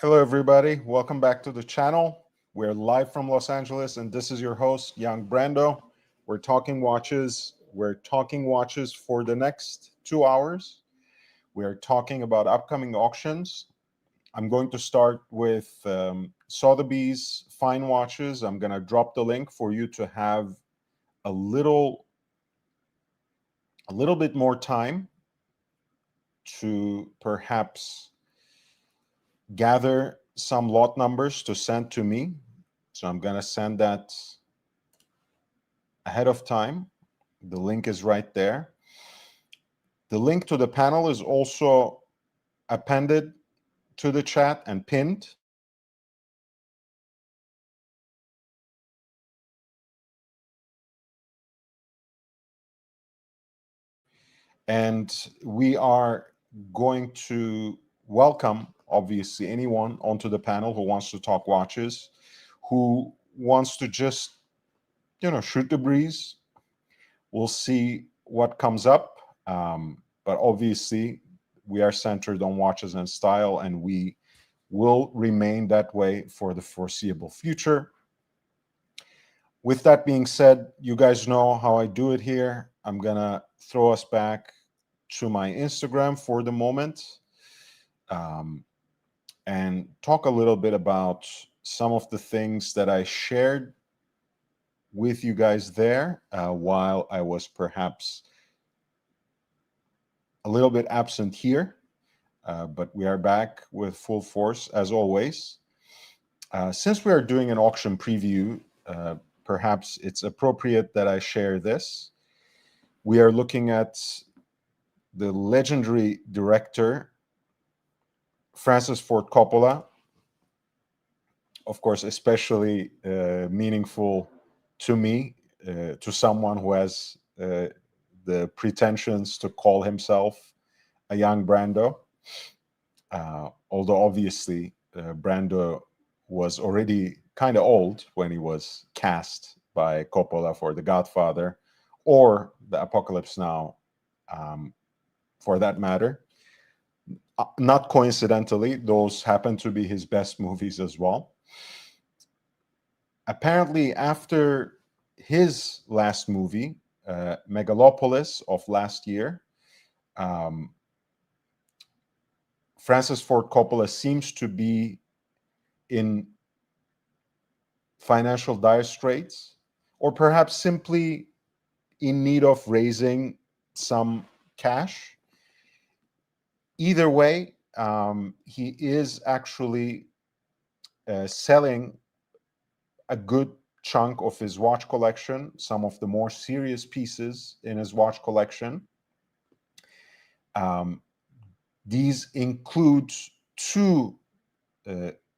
Hello, everybody. Welcome back to the channel. We're live from Los Angeles, and this is your host, young Brando. We're talking watches. We're talking watches for the next 2 hours. We're talking about upcoming auctions. I'm going to start with Sotheby's fine watches. I'm going to drop the link for you to have a little, a little bit more time to perhaps gather some lot numbers to send to me. So I'm going to send that ahead of time. The link is right there. The link to the panel is also appended to the chat and pinned. And we are going to welcome, obviously, anyone onto the panel who wants to talk watches, who wants to just, shoot the breeze. We'll see what comes up. But obviously, we are centered on watches and style, and we will remain that way for the foreseeable future. With that being said, you guys know how I do it here. I'm going to throw us back to my Instagram for the moment and talk a little bit about some of the things that I shared with you guys there while I was perhaps a little bit absent here. But we are back with full force as always. Since we are doing an auction preview, perhaps it's appropriate that I share this. We are looking at the legendary director, Francis Ford Coppola. Of course, especially meaningful to me, to someone who has the pretensions to call himself a young Brando. Although obviously Brando was already kind of old when he was cast by Coppola for The Godfather or The Apocalypse Now, for that matter. Not coincidentally, those happen to be his best movies as well. Apparently, after his last movie, Megalopolis of last year, Francis Ford Coppola seems to be in financial dire straits, or perhaps simply in need of raising some cash. Either way, he is actually selling a good chunk of his watch collection, some of the more serious pieces in his watch collection. These include two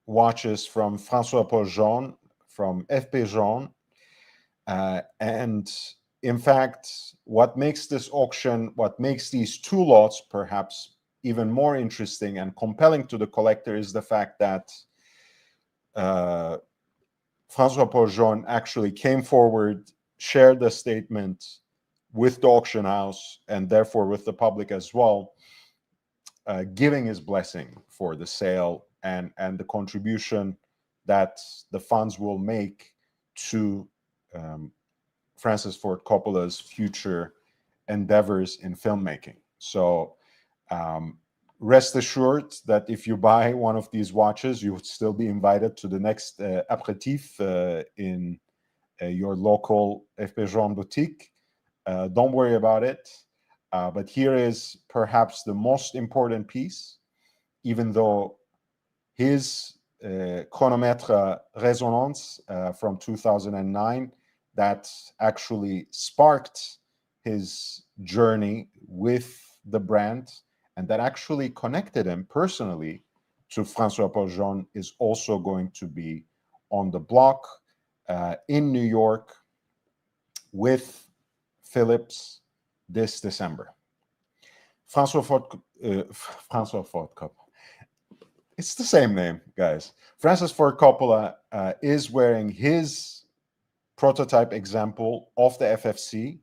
watches from François Paul Jean, from FP Jean. And in fact, what makes this auction, what makes these two lots perhaps even more interesting and compelling to the collector is the fact that François Paul Jean actually came forward, shared a statement with the auction house and therefore with the public as well, giving his blessing for the sale and the contribution that the funds will make to Francis Ford Coppola's future endeavors in filmmaking. So rest assured that if you buy one of these watches, you would still be invited to the next aperitif in your local FP Jean boutique. Don't worry about it. But here is perhaps the most important piece, even though his chronomètre Résonance from 2009 that actually sparked his journey with the brand and that actually connected him personally to François Paul Jean is also going to be on the block in New York with Philips this December. François Ford Coppola. It's the same name, guys. Francis Ford Coppola is wearing his prototype example of the FFC.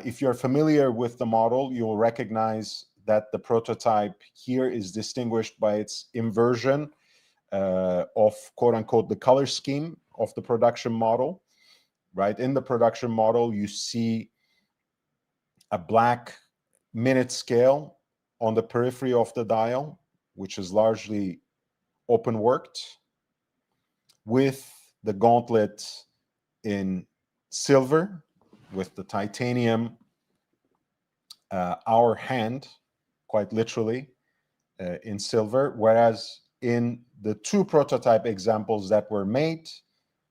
If you're familiar with the model, you'll recognize that the prototype here is distinguished by its inversion of quote unquote the color scheme of the production model, right? In the production model, you see a black minute scale on the periphery of the dial, which is largely open worked, with the gauntlet in silver, with the titanium hour hand, quite literally, in silver, whereas in the two prototype examples that were made,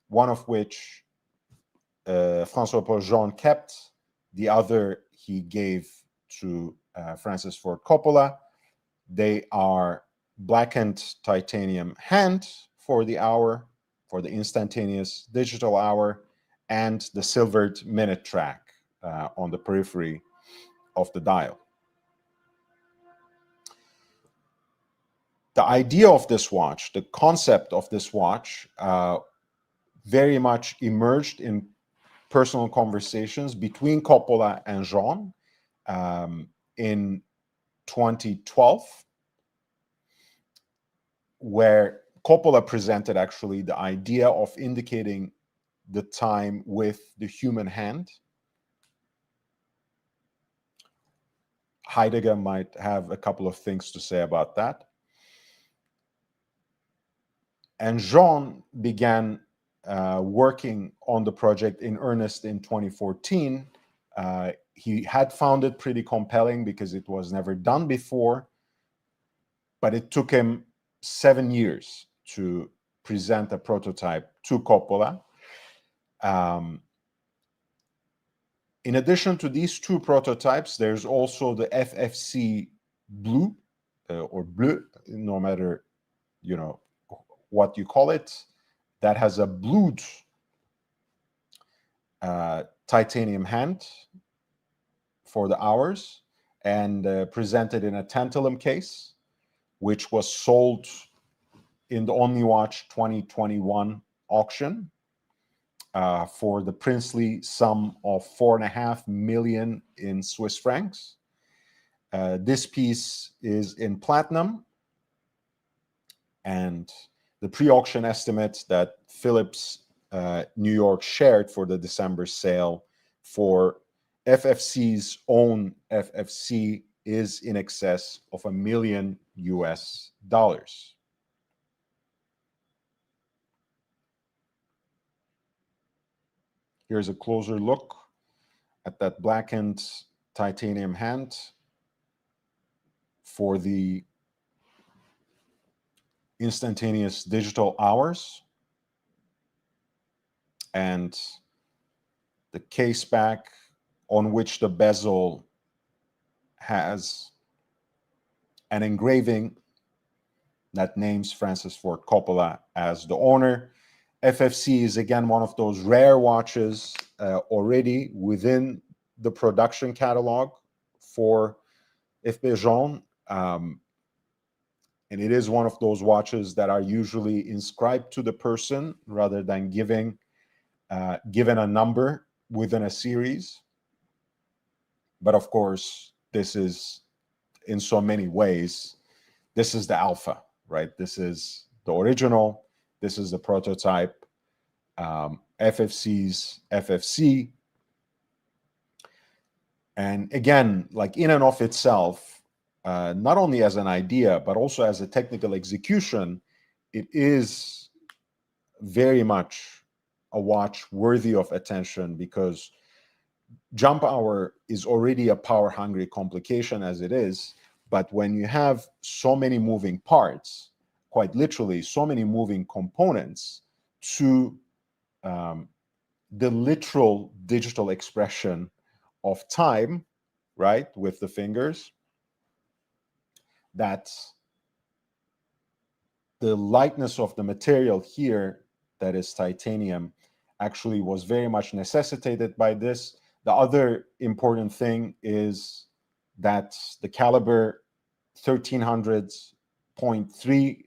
one of which François-Paul Jean kept, the other he gave to Francis Ford Coppola. They are blackened titanium hand for the hour, for the instantaneous digital hour, and the silvered minute track on the periphery of the dial. The idea of this watch, the concept of this watch, very much emerged in personal conversations between Coppola and Jean in 2012, where Coppola presented actually the idea of indicating the time with the human hand. Heidegger might have a couple of things to say about that. And Jean began working on the project in earnest in 2014. He had found it pretty compelling because it was never done before, but it took him 7 years to present a prototype to Coppola. In addition to these two prototypes, there's also the FFC Blue or Bleu, no matter what you call it, that has a blued titanium hand for the hours and presented in a tantalum case, which was sold in the OmniWatch 2021 auction for the princely sum of 4.5 million in Swiss francs. This piece is in platinum, and the pre-auction estimate that Philips New York shared for the December sale for FFC's own FFC is in excess of $1 million. Here's a closer look at that blackened titanium hand for the instantaneous digital hours, and the case back on which the bezel has an engraving that names Francis Ford Coppola as the owner. FFC is again one of those rare watches already within the production catalog for FP Jean. And it is one of those watches that are usually inscribed to the person rather than given a number within a series. But of course, this is, in so many ways, this is the alpha, right? This is the original. This is the prototype. FFC's FFC. And again, like in and of itself, not only as an idea, but also as a technical execution, it is very much a watch worthy of attention, because jump hour is already a power-hungry complication as it is. But when you have so many moving parts, quite literally so many moving components to the literal digital expression of time, right, with the fingers, that the lightness of the material here, that is titanium, actually was very much necessitated by this. The other important thing is that the caliber 1300.3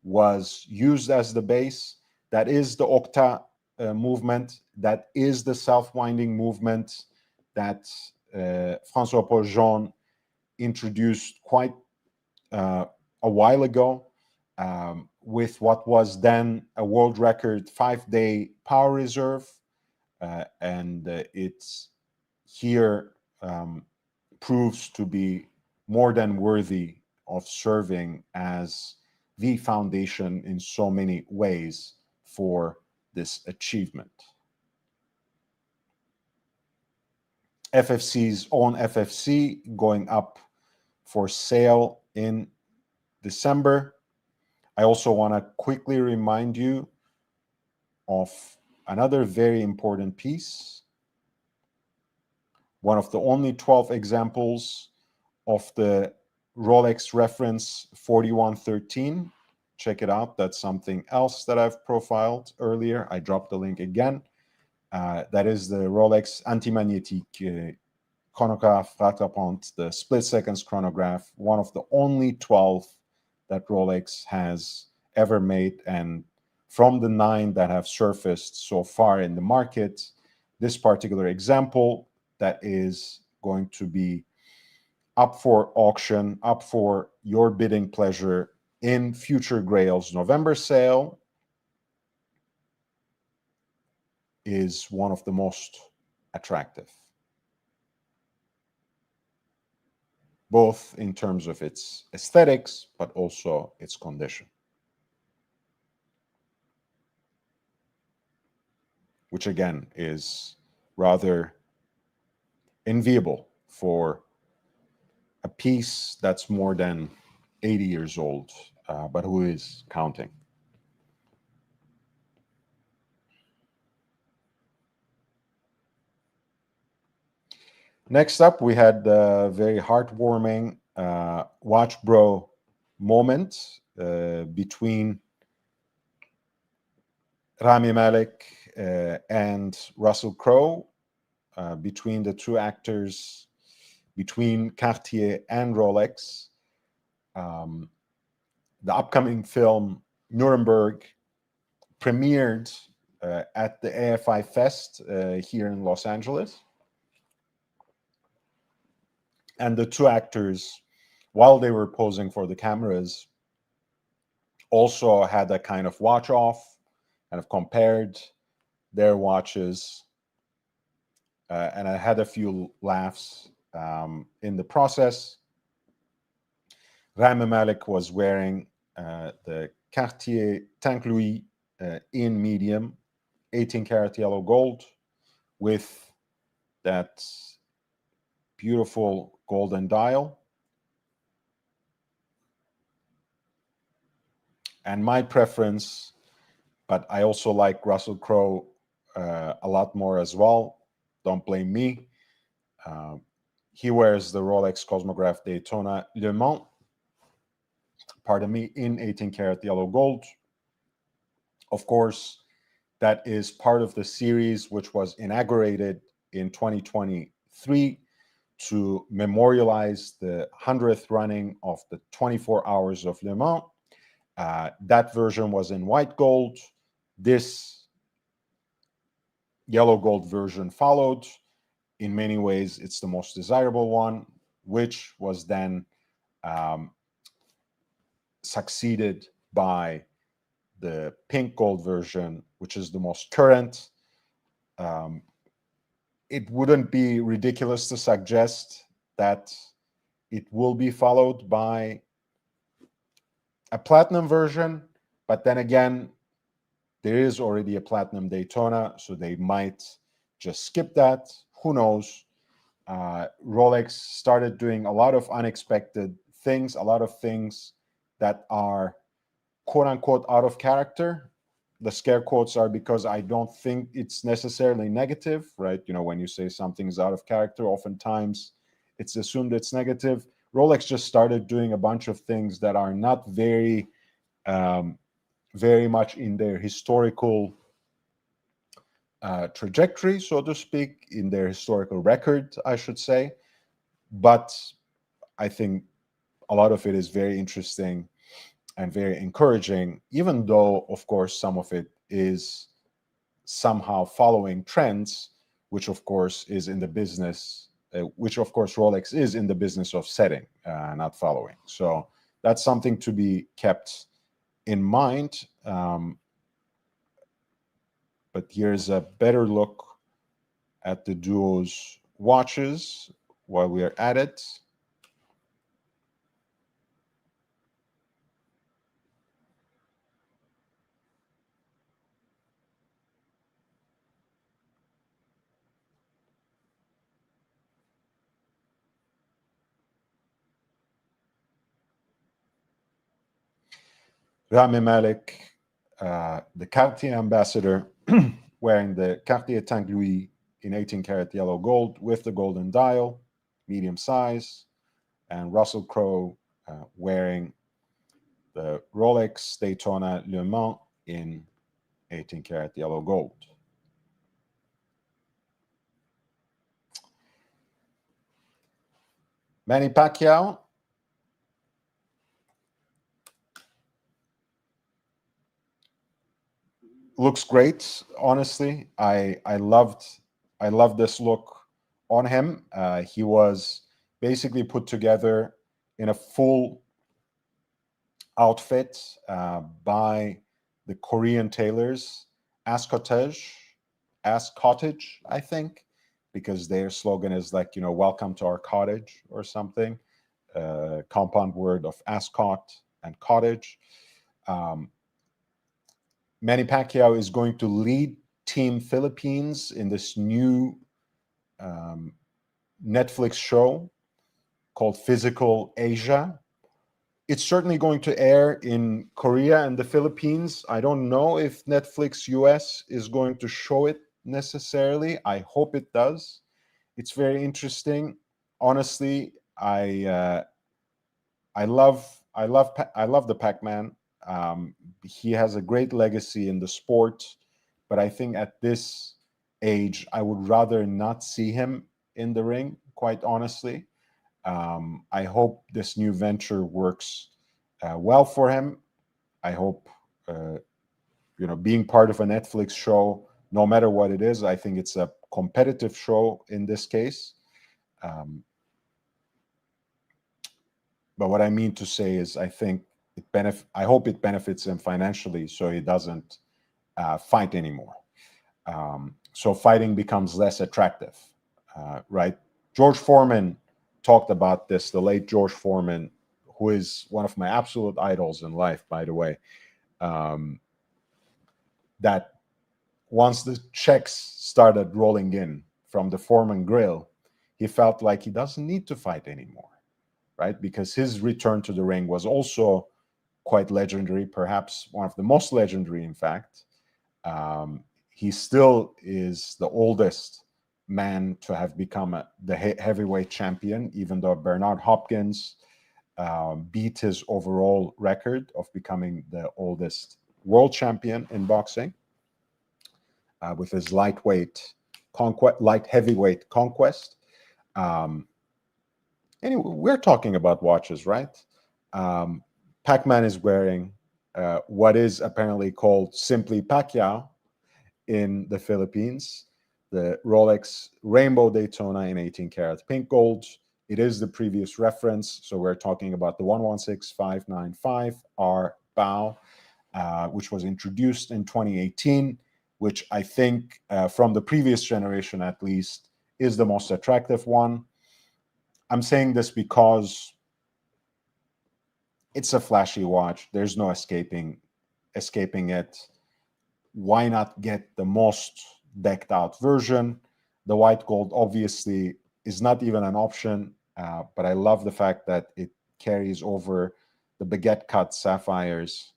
was used as the base. That is the octa movement. That is the self-winding movement that François-Paul Jean introduced quite a while ago. with what was then a world record 5-day power reserve. And it's here proves to be more than worthy of serving as the foundation in so many ways for this achievement. FFC's own FFC going up for sale in December. I also want to quickly remind you of another very important piece. One of the only 12 examples of the Rolex reference 4113. Check it out. That's something else that I've profiled earlier. I dropped the link again. That is the Rolex Antimagnétique chronograph rattrapante, the split seconds chronograph, one of the only 12 that Rolex has ever made. And from the 9 that have surfaced so far in the market, this particular example that is going to be up for auction, up for your bidding pleasure in Future Grail's November sale is one of the most attractive, both in terms of its aesthetics, but also its condition, which again is rather enviable for a piece that's more than 80 years old, but who is counting. Next up, we had a very heartwarming watch bro moment between Rami Malek and Russell Crowe, between the two actors, between Cartier and Rolex. The upcoming film Nuremberg premiered at the AFI Fest here in Los Angeles. And the two actors, while they were posing for the cameras, also had a kind of watch off, kind of compared their watches. And I had a few laughs in the process. Rami Malek was wearing the Cartier Tank Louis in medium, 18 karat yellow gold, with that beautiful golden dial. And my preference, but I also like Russell Crowe a lot more as well. Don't blame me. He wears the Rolex Cosmograph Daytona Le Mans, pardon me, in 18 karat yellow gold. Of course, that is part of the series which was inaugurated in 2023 to memorialize the 100th running of the 24 Hours of Le Mans. That version was in white gold. This yellow gold version followed. In many ways, it's the most desirable one, which was then succeeded by the pink gold version, which is the most current. It wouldn't be ridiculous to suggest that it will be followed by a platinum version, but then again, there is already a platinum Daytona, so they might just skip that. Who knows? Rolex started doing a lot of unexpected things, a lot of things that are quote unquote out of character. The scare quotes are because I don't think it's necessarily negative, right? You know, when you say something's out of character, oftentimes it's assumed it's negative. Rolex just started doing a bunch of things that are not very, very much in their historical trajectory, so to speak, in their historical record, I should say. But I think a lot of it is very interesting and very encouraging, even though, of course, some of it is somehow following trends, which, of course, is in the business, which, of course, Rolex is in the business of setting, not following. So that's something to be kept in mind. But here's a better look at the duo's watches while we are at it. Rami Malek, the Cartier ambassador, wearing the Cartier Tank Louis in 18 karat yellow gold with the golden dial, medium size, and Russell Crowe wearing the Rolex Daytona Le Mans in 18 karat yellow gold. Manny Pacquiao looks great. Honestly, I loved this look on him. He was basically put together in a full outfit by the Korean tailors, as cottage, I think, because their slogan is like, welcome to our cottage or something. Compound word of ascot and cottage. Manny Pacquiao is going to lead Team Philippines in this new Netflix show called Physical Asia. It's certainly going to air in Korea and the Philippines. I don't know if Netflix US is going to show it necessarily. I hope it does. It's very interesting. Honestly, I love the Pac-Man. He has a great legacy in the sport, but I think at this age, I would rather not see him in the ring, quite honestly. I hope this new venture works well for him. I hope, being part of a Netflix show, no matter what it is, I think it's a competitive show in this case. But what I mean to say is, I hope it benefits him financially, so he doesn't fight anymore. So fighting becomes less attractive, right? George Foreman talked about this, the late George Foreman, who is one of my absolute idols in life, by the way, that once the checks started rolling in from the Foreman grill, he felt like he doesn't need to fight anymore, right? Because his return to the ring was also quite legendary, perhaps one of the most legendary, in fact. He still is the oldest man to have become the heavyweight champion, even though Bernard Hopkins beat his overall record of becoming the oldest world champion in boxing with his light heavyweight conquest. Anyway, we're talking about watches, right? Pac-Man is wearing what is apparently called simply Pacquiao in the Philippines, the Rolex Rainbow Daytona in 18 karat pink gold. It is the previous reference, so we're talking about the 116595R Bao, which was introduced in 2018, which I think from the previous generation at least is the most attractive one. I'm saying this because it's a flashy watch. There's no escaping it. Why not get the most decked out version? The white gold obviously is not even an option, but I love the fact that it carries over the baguette cut sapphires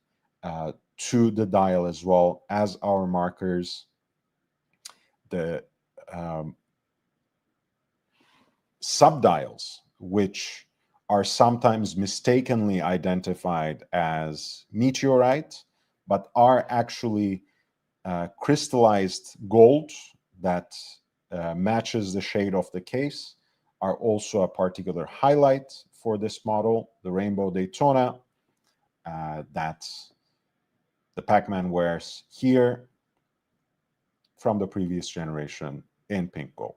to the dial as well as our markers. The subdials, which are sometimes mistakenly identified as meteorite, but are actually crystallized gold that matches the shade of the case, are also a particular highlight for this model, the Rainbow Daytona, that the Pac-Man wears here from the previous generation in pink gold.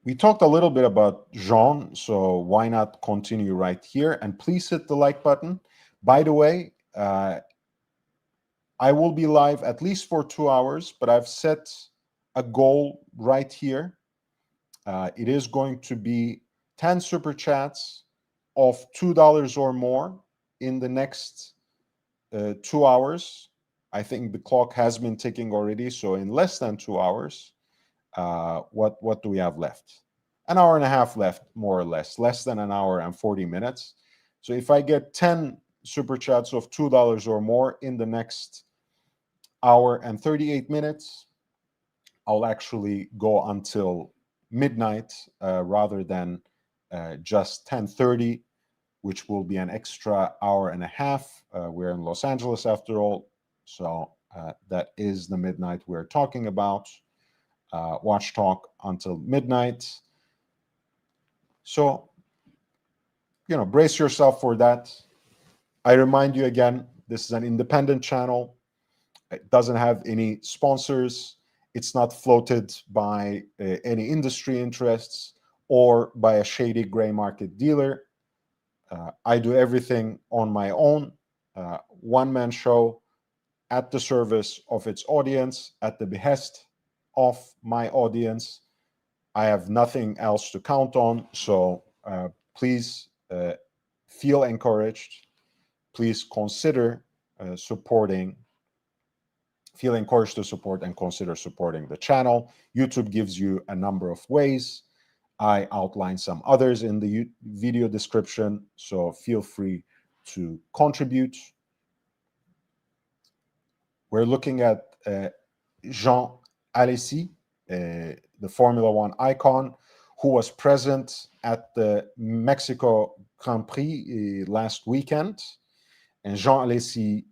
We talked a little bit about Jean, so why not continue right here? And please hit the like button. By the way, I will be live at least for 2 hours, but I've set a goal right here. It is going to be 10 super chats of $2 or more in the next 2 hours. I think the clock has been ticking already, so in less than 2 hours, what do we have left? An hour and a half left, more or less than an hour and 40 minutes. So if I get 10 super chats of $2 or more in the next hour and 38 minutes, I'll actually go until midnight rather than just 10:30, which will be an extra hour and a half. We're in Los Angeles after all, so that is the midnight we're talking about. Watch Talk until midnight. So, brace yourself for that. I remind you again, this is an independent channel. It doesn't have any sponsors. It's not floated by any industry interests or by a shady gray market dealer. I do everything on my own, one-man show at the service of its audience, at the behest of my audience. I have nothing else to count on, so please feel encouraged. Please consider supporting. Feel encouraged to support and consider supporting the channel. YouTube gives you a number of ways. I outline some others in the video description, so feel free to contribute. We're looking at Jean Alesi, the Formula One icon, who was present at the Mexico Grand Prix last weekend. And Jean Alesi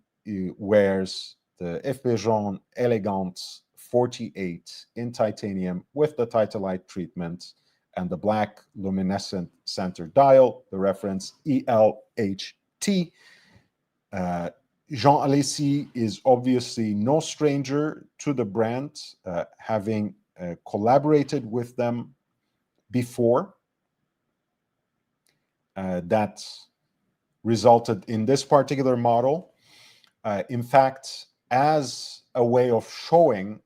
wears the FP Jean Elegance 48 in titanium with the Titanite treatment and the black luminescent center dial, the reference ELHT. Jean Alesi is obviously no stranger to the brand, having collaborated with them before. That resulted in this particular model. In fact, as a way of showing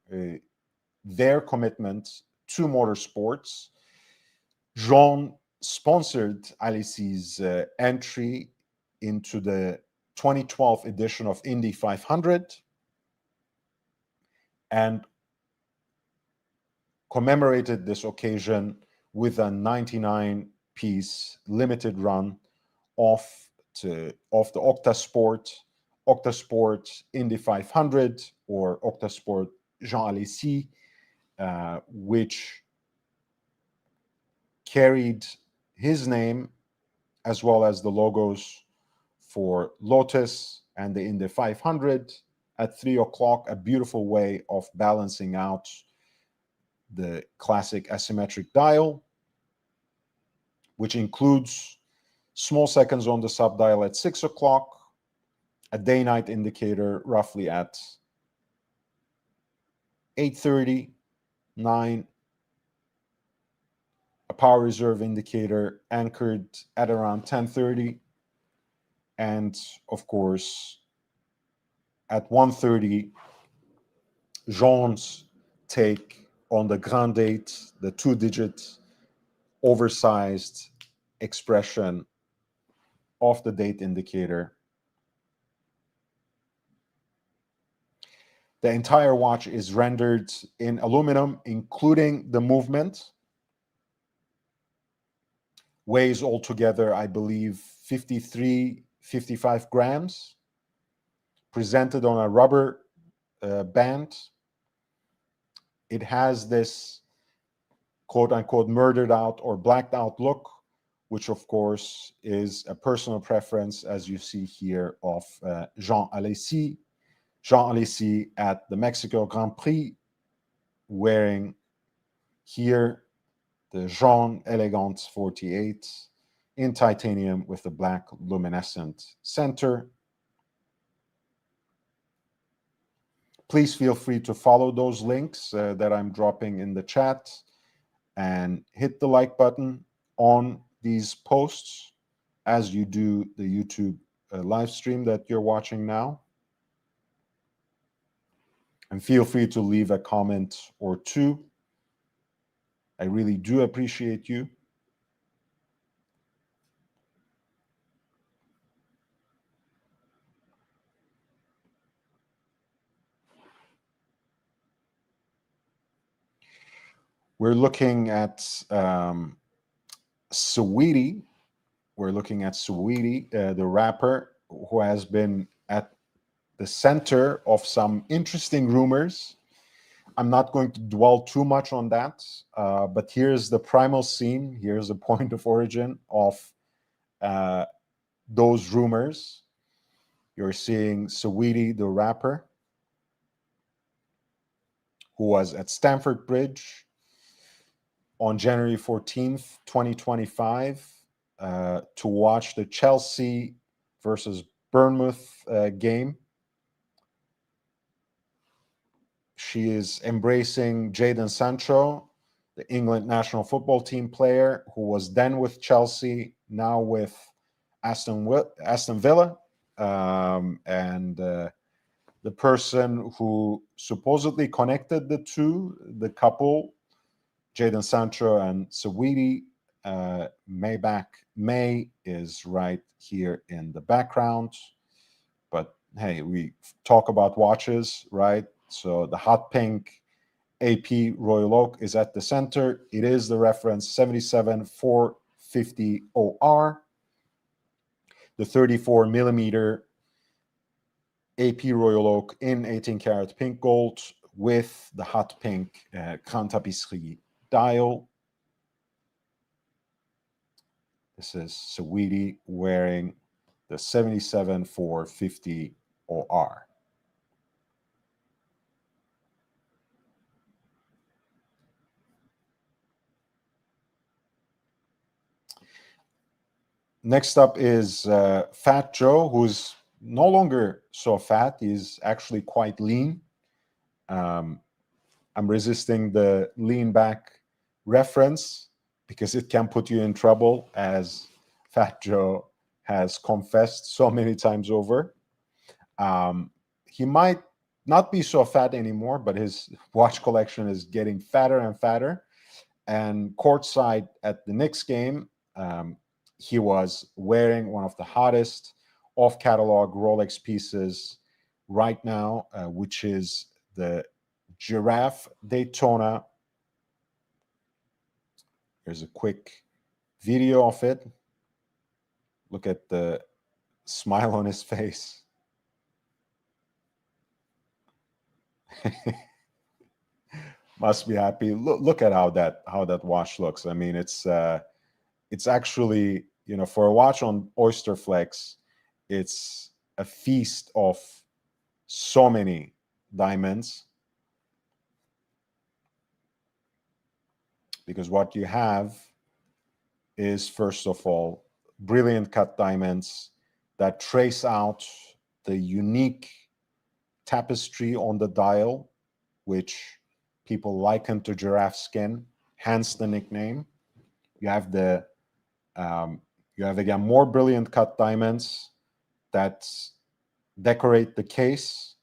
their commitment to motorsports, Jean sponsored Alesi's entry into the 2012 edition of Indy 500 and commemorated this occasion with a 99-piece limited run of the Octasport Indy 500 or Octasport Jean Alesi, which carried his name as well as the logos for Lotus and the Indy 500 at 3 o'clock, a beautiful way of balancing out the classic asymmetric dial, which includes small seconds on the subdial at 6 o'clock, a day-night indicator roughly at 8:30, 9, a power reserve indicator anchored at around 10:30, and of course at 1:30, Jean's take on the Grand Date, the two-digit oversized expression of the date indicator. The entire watch is rendered in aluminum, including the movement. Weighs altogether, I believe, 55 grams. Presented on a rubber band. It has this quote-unquote murdered out or blacked out look, which of course is a personal preference, as you see here, of Jean Alesi. Jean Alesi at the Mexico Grand Prix, wearing here the Jean Elegance 48 in titanium with the black luminescent center. Please feel free to follow those links that I'm dropping in the chat. and hit the like button on these posts as you do the YouTube live stream that you're watching now. And feel free to leave a comment or two. I really do appreciate you. We're looking at Saweetie. We're looking at Saweetie, the rapper who has been at the center of some interesting rumors. I'm not going to dwell too much on that, but here's the primal scene. Here's the point of origin of those rumors. You're seeing Saweetie, the rapper, who was at Stamford Bridge on January 14th, 2025, to watch the Chelsea versus Bournemouth game. She is embracing Jadon Sancho, the England national football team player who was then with Chelsea, now with Aston Villa, and the person who supposedly connected the two, the couple, Jadon Sancho and Saweetie, May is right here in the background. But hey, we talk about watches, right? So the hot pink AP Royal Oak is at the center. It is the reference 77450 OR. The 34 millimeter AP Royal Oak in 18 karat pink gold with the hot pink Grand Tapisserie dial. This is Saweetie wearing the 77450 OR. Next up is Fat Joe, who's no longer so fat. He's actually quite lean. I'm resisting the lean back reference because it can put you in trouble, as Fat Joe has confessed so many times over. He might not be so fat anymore, but his watch collection is getting fatter and fatter. And courtside at the Knicks game, he was wearing one of the hottest off-catalog Rolex pieces right now, which is the Giraffe Daytona. Here's a quick video of it. Look at the smile on his face. Must be happy. Look at how that watch looks. I mean, it's actually, you know, for a watch on Oyster Flex, it's a feast of so many diamonds, because what you have is, first of all, brilliant cut diamonds that trace out the unique tapestry on the dial, which people liken to giraffe skin, hence the nickname. You have again more brilliant cut diamonds that decorate the case,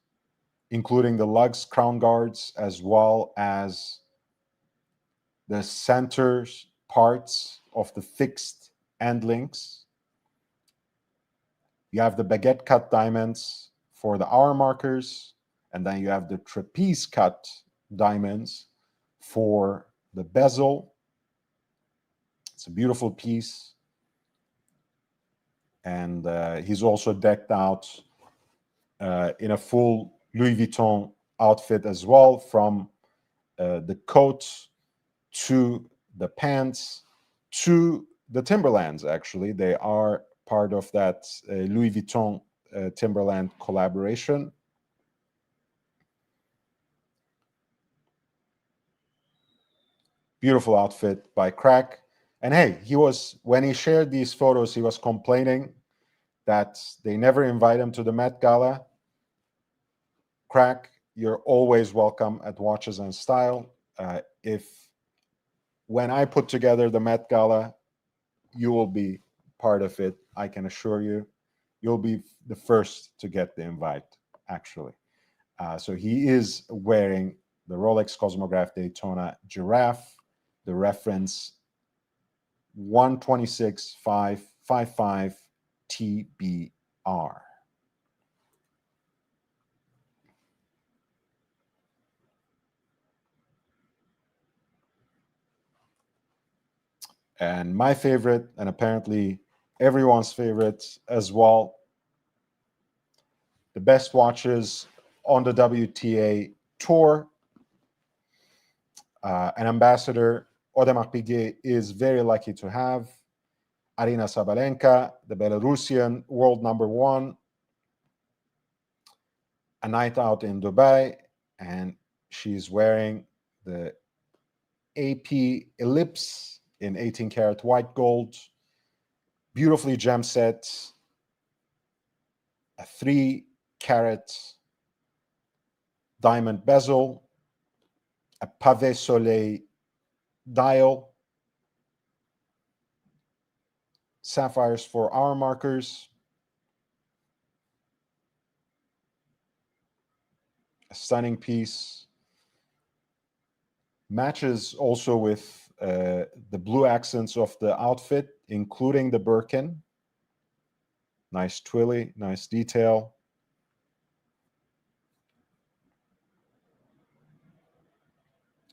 including the lugs, crown guards, as well as the center parts of the fixed end links. You have the baguette cut diamonds for the hour markers, and then you have the trapeze cut diamonds for the bezel. It's a beautiful piece. And he's also decked out in a full Louis Vuitton outfit as well, from the coat to the pants to the Timberlands. Actually, they are part of that Louis Vuitton Timberland collaboration. Beautiful outfit by Crack. And hey, when he shared these photos, he was complaining that they never invite him to the Met Gala. Crack, you're always welcome at Watches and Style. If when I put together the Met Gala, you will be part of it. I can assure you. You'll be the first to get the invite, actually. So he is wearing the Rolex Cosmograph Daytona Giraffe, the reference 126555 TBR. And my favorite, and apparently everyone's favorite as well, the best watches on the WTA Tour. An ambassador Audemars Piguet is very lucky to have. Arina Sabalenka, the Belarusian world number one, a night out in Dubai, and she's wearing the AP Ellipse in 18 karat white gold, beautifully gem set, a 3 karat diamond bezel, a Pavé Soleil dial, sapphires for hour markers, a stunning piece. Matches also with the blue accents of the outfit, including the Birkin. Nice twilly, nice detail.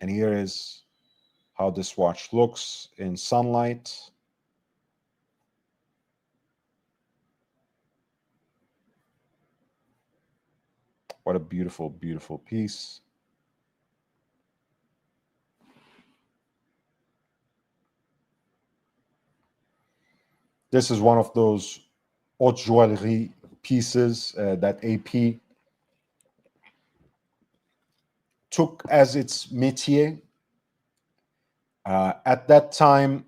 And here is how this watch looks in sunlight. What a beautiful, beautiful piece. This is one of those haute joaillerie pieces that AP took as its métier. At that time,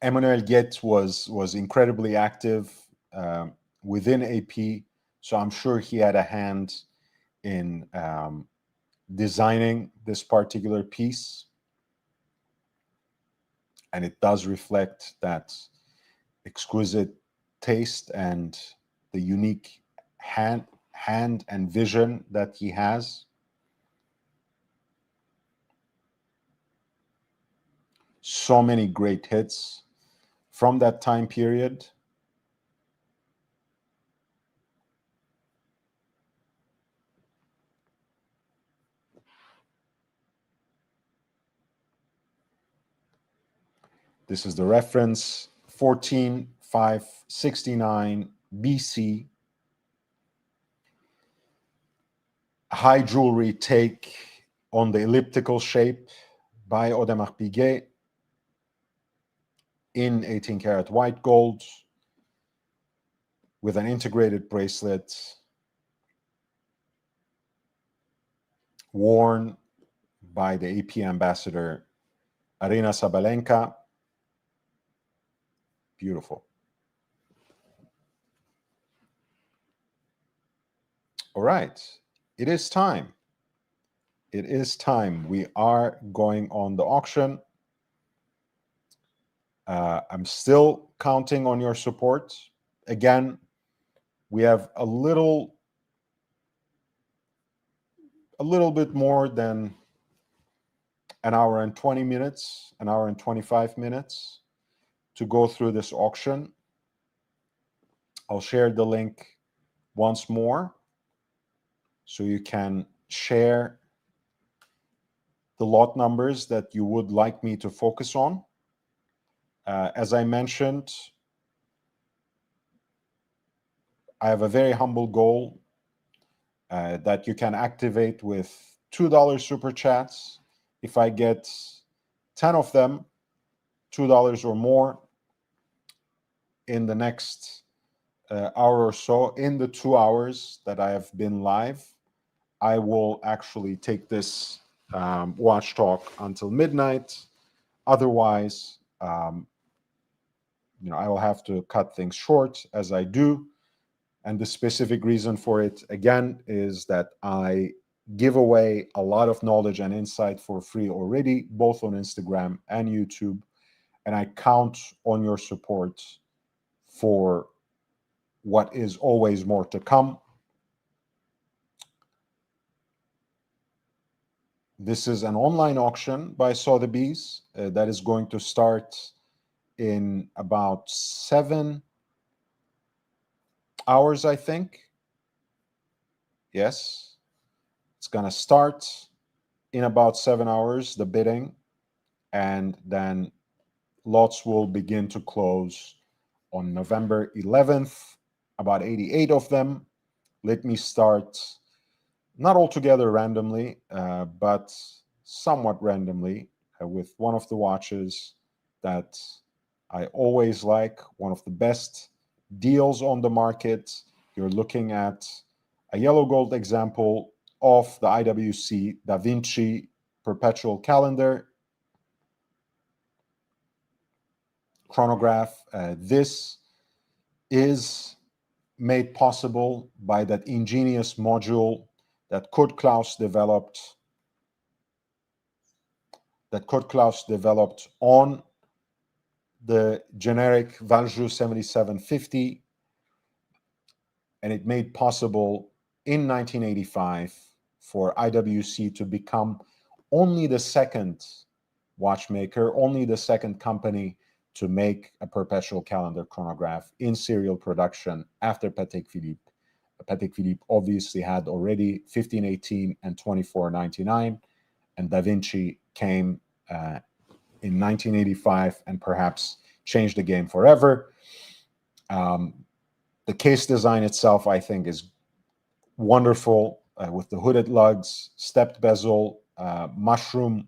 Emmanuel Guet was incredibly active within AP, so I'm sure he had a hand in designing this particular piece, and it does reflect that exquisite taste and the unique hand and vision that he has. So many great hits from that time period. This is the reference 14569 BC. High jewelry take on the elliptical shape by Audemars Piguet in 18 karat white gold with an integrated bracelet worn by the AP ambassador Arina Sabalenka. Beautiful. All right, it is time. It is time. We are going on the auction. I'm still counting on your support. Again, we have a little bit more than an hour and 20 minutes, an hour and 25 minutes to go through this auction. I'll share the link once more so you can share the lot numbers that you would like me to focus on. As I mentioned, I have a very humble goal that you can activate with $2 super chats. If I get 10 of them, $2 or more in the next hour or so, in the 2 hours that I have been live, I will actually take this watch talk until midnight. Otherwise, I will have to cut things short as I do. And the specific reason for it, again, is that I give away a lot of knowledge and insight for free already, both on Instagram and YouTube. And I count on your support for what is always more to come. This is an online auction by Sotheby's that is going to start in about 7 hours, I think. Yes, it's going to start in about 7 hours, the bidding, and then lots will begin to close on November 11th, about 88 of them. Let me start, not altogether randomly, but somewhat randomly, with one of the watches that I always like, one of the best deals on the market. You're looking at a yellow gold example of the IWC Da Vinci perpetual calendar chronograph. This is made possible by that ingenious module that Kurt Klaus developed on the generic Valjoux 7750, and it made possible in 1985 for IWC to become only the second watchmaker, only the second company to make a perpetual calendar chronograph in serial production after Patek Philippe. Patek Philippe obviously had already 1518 and 2499, and Da Vinci came in 1985 and perhaps changed the game forever. The case design itself, I think, is wonderful, with the hooded lugs, stepped bezel, mushroom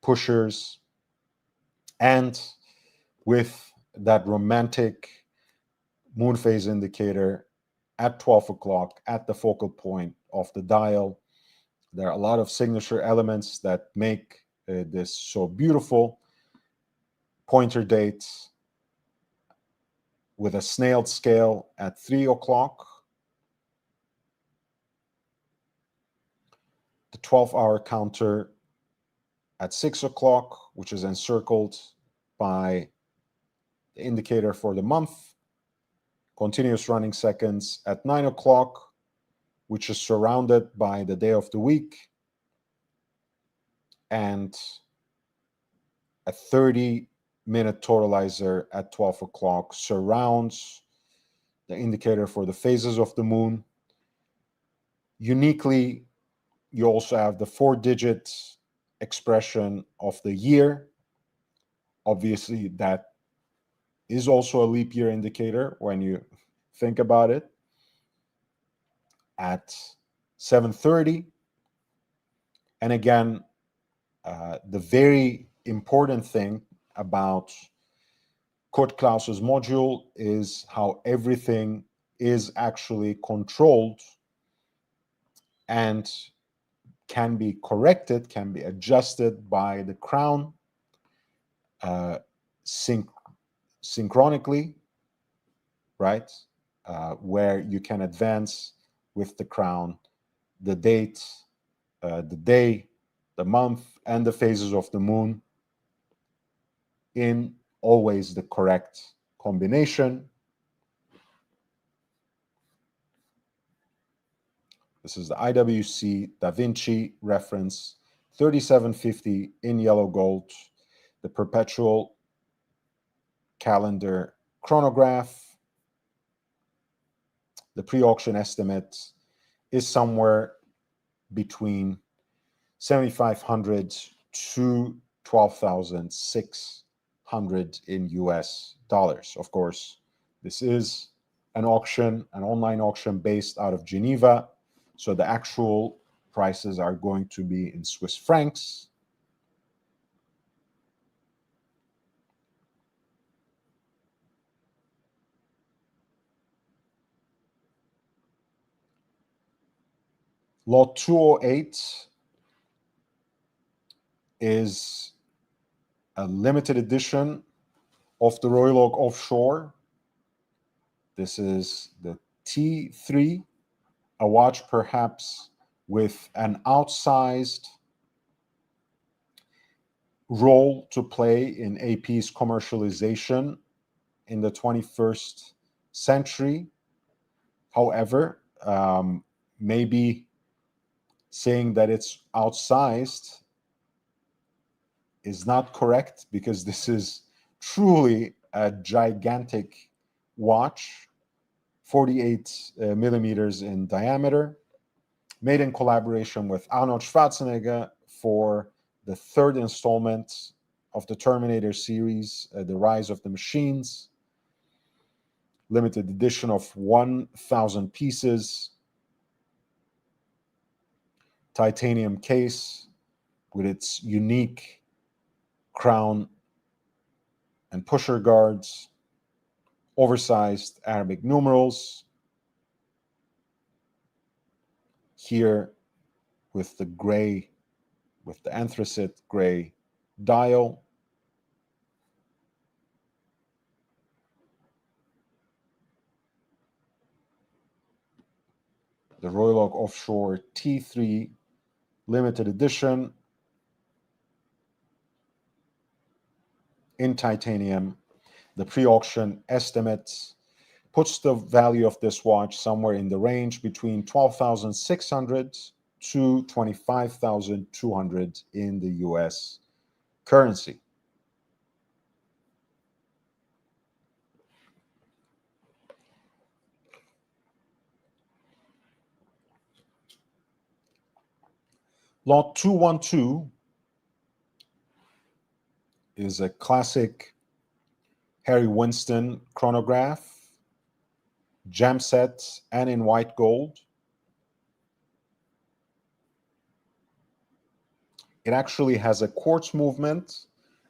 pushers, and with that romantic moon phase indicator at 12 o'clock at the focal point of the dial. There are a lot of signature elements that make this so beautiful. Pointer dates with a snailed scale at 3 o'clock. The 12-hour counter at 6 o'clock, which is encircled by the indicator for the month. Continuous running seconds at 9 o'clock, which is surrounded by the day of the week. And a 30-minute totalizer at 12 o'clock surrounds the indicator for the phases of the moon. Uniquely, you also have the 4-digit expression of the year. Obviously, that is also a leap year indicator when you think about it. At 7:30, and again, the very important thing about Kurt Klaus's module is how everything is actually controlled and can be corrected, can be adjusted by the crown synchronically, right? Where you can advance with the crown the date, the day, the month, and the phases of the moon in always the correct combination. This is the IWC Da Vinci reference 3750 in yellow gold, the perpetual calendar chronograph. The pre-auction estimate is somewhere between 7,500 to 12,600 in US dollars. Of course, this is an auction, an online auction based out of Geneva. So the actual prices are going to be in Swiss francs. Lot 208 is a limited edition of the Royal Oak Offshore. This is the T3, a watch perhaps with an outsized role to play in AP's commercialization in the 21st century. However, maybe saying that it's outsized is not correct, because this is truly a gigantic watch, 48 millimeters in diameter, made in collaboration with Arnold Schwarzenegger for the third installment of the Terminator series, The Rise of the Machines. Limited edition of 1,000 pieces. Titanium case with its unique crown and pusher guards. Oversized Arabic numerals. Here with the gray, with the anthracite gray dial. The Royal Oak Offshore T3 limited edition in titanium. The pre-auction estimates puts the value of this watch somewhere in the range between $12,600 to $25,200 in the US currency. Lot 212 is a classic Harry Winston chronograph, gem set and in white gold. It actually has a quartz movement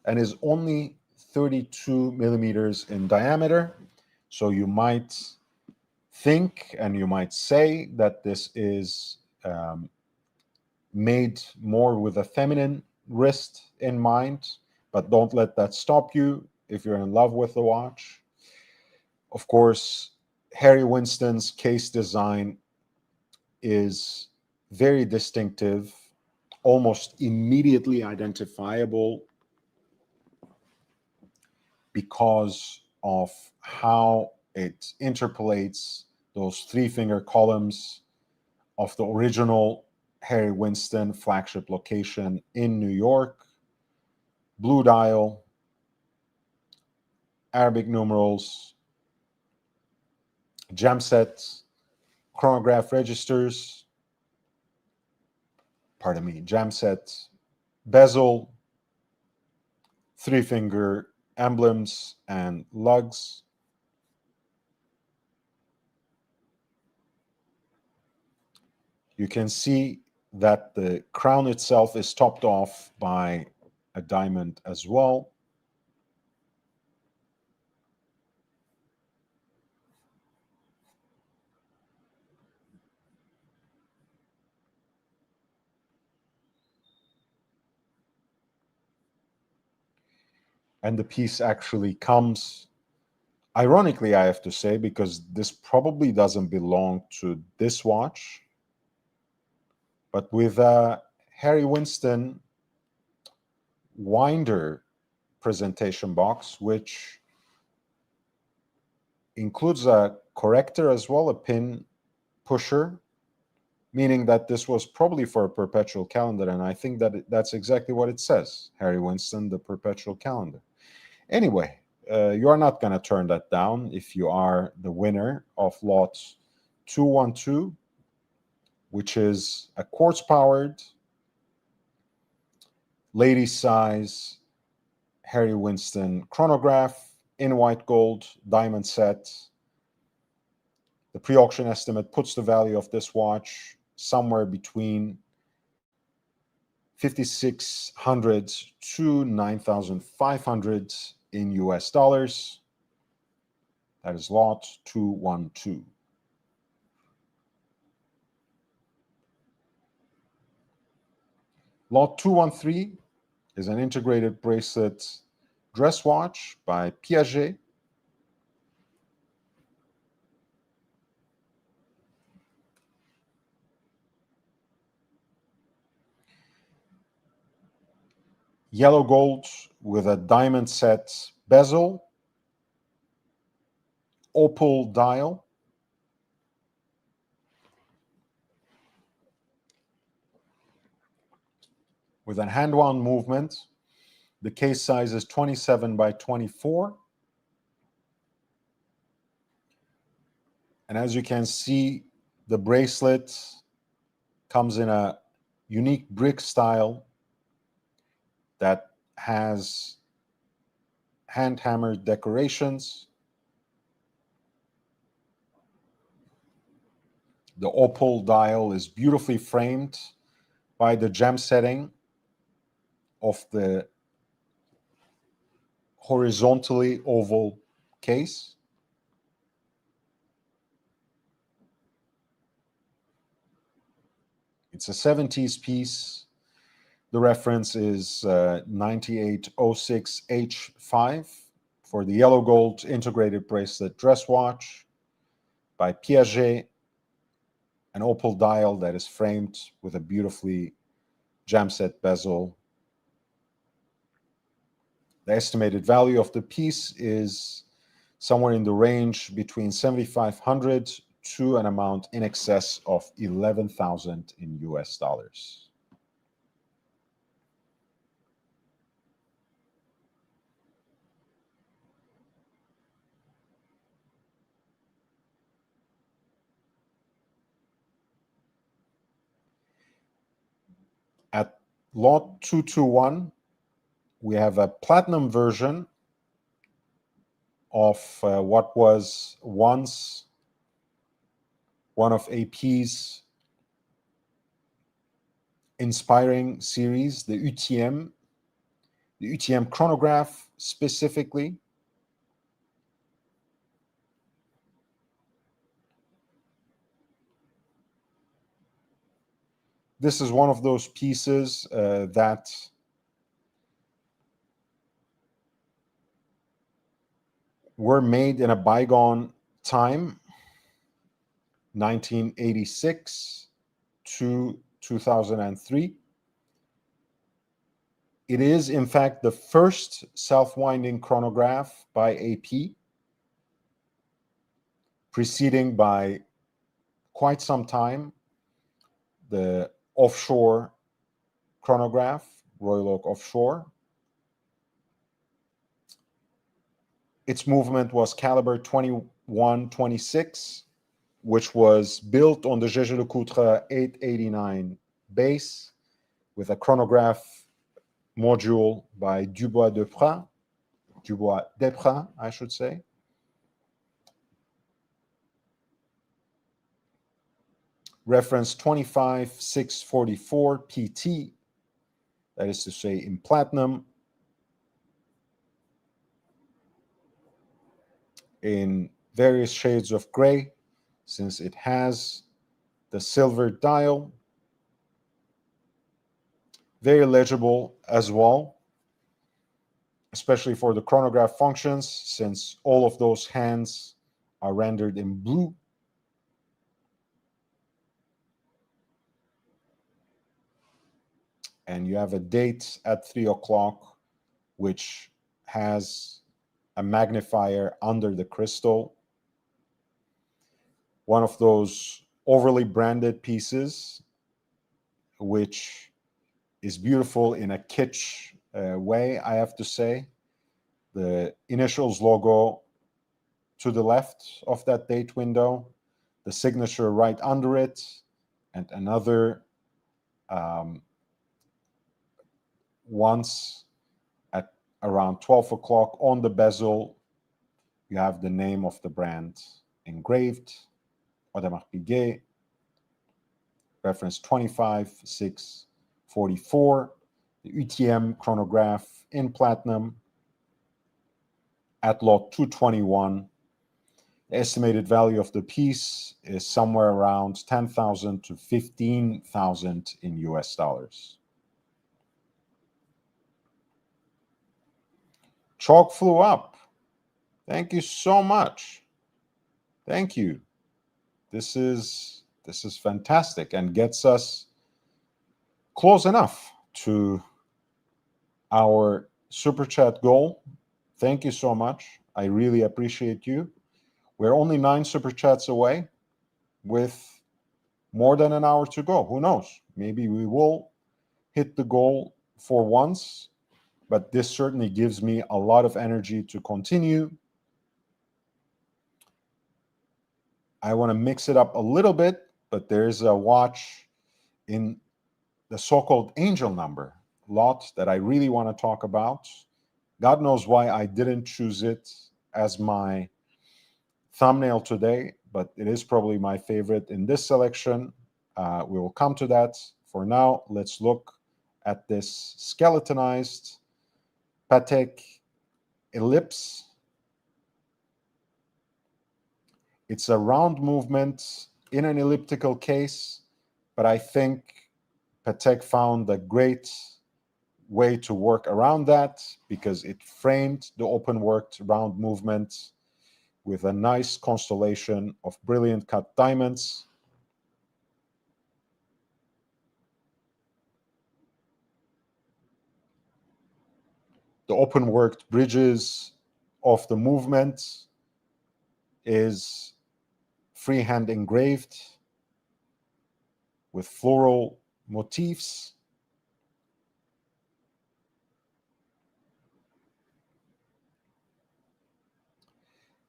and is only 32 millimeters in diameter. So you might think and you might say that this is made more with a feminine wrist in mind, but don't let that stop you if you're in love with the watch. Of course, Harry Winston's case design is very distinctive, almost immediately identifiable because of how it interpolates those three-finger columns of the original Harry Winston flagship location in New York. Blue dial, Arabic numerals, gem sets, chronograph registers, gem sets, bezel, three-finger emblems and lugs. You can see that the crown itself is topped off by a diamond as well. And the piece actually comes, ironically, I have to say, because this probably doesn't belong to this watch, but with a Harry Winston winder presentation box, which includes a corrector as well, a pin pusher, meaning that this was probably for a perpetual calendar. And I think that that's exactly what it says, Harry Winston, the perpetual calendar. Anyway, you are not going to turn that down if you are the winner of lot 212, which is a quartz-powered, lady size Harry Winston chronograph in white gold, diamond set. The pre-auction estimate puts the value of this watch somewhere between $5,600 to $9,500 in US dollars. That is lot 212. Lot 213 is an integrated bracelet dress watch by Piaget. yellow gold with a diamond set bezel, opal dial, with a hand-wound movement. The case size is 27 by 24. And as you can see, the bracelet comes in a unique brick style that has hand-hammered decorations. The opal dial is beautifully framed by the gem setting of the horizontally oval case. It's a 70s piece. The reference is 9806H5 for the yellow gold integrated bracelet dress watch by Piaget, an opal dial that is framed with a beautifully gem set bezel. The estimated value of the piece is somewhere in the range between 7,500 to an amount in excess of 11,000 in US dollars. At lot 221, we have a platinum version of what was once one of AP's inspiring series, the UTM chronograph specifically. This is one of those pieces that were made in a bygone time, 1986 to 2003. It is, in fact, the first self-winding chronograph by AP, preceding by quite some time the offshore chronograph, Royal Oak Offshore. Its movement was caliber 2126, which was built on the Jaeger-LeCoultre 889 base with a chronograph module by Dubois-Desprats, I should say. Reference 25644 PT, that is to say in platinum, in various shades of gray, since it has the silver dial. Very legible as well, especially for the chronograph functions, since all of those hands are rendered in blue. And you have a date at 3 o'clock, which has a magnifier under the crystal. One of those overly branded pieces, which is beautiful in a kitsch way, I have to say. The initials logo to the left of that date window, the signature right under it, and another once at around 12 o'clock on the bezel. You have the name of the brand engraved, Audemars Piguet, reference 25644, the UTM chronograph in platinum at lot 221. The estimated value of the piece is somewhere around 10,000 to 15,000 in US dollars. Chalk flew up. Thank you so much. Thank you. This is fantastic and gets us close enough to our super chat goal. Thank you so much. I really appreciate you. We're only 9 super chats away with more than an hour to go. Who knows? Maybe we will hit the goal for once, but this certainly gives me a lot of energy to continue. I want to mix it up a little bit, but there's a watch in the so-called angel number lot that I really want to talk about. God knows why I didn't choose it as my thumbnail today, but it is probably my favorite in this selection. We will come to that. For now, let's look at this skeletonized Patek ellipse. It's a round movement in an elliptical case, but I think Patek found a great way to work around that because it framed the open worked round movement with a nice constellation of brilliant cut diamonds. The open worked bridges of the movement is freehand engraved with floral motifs.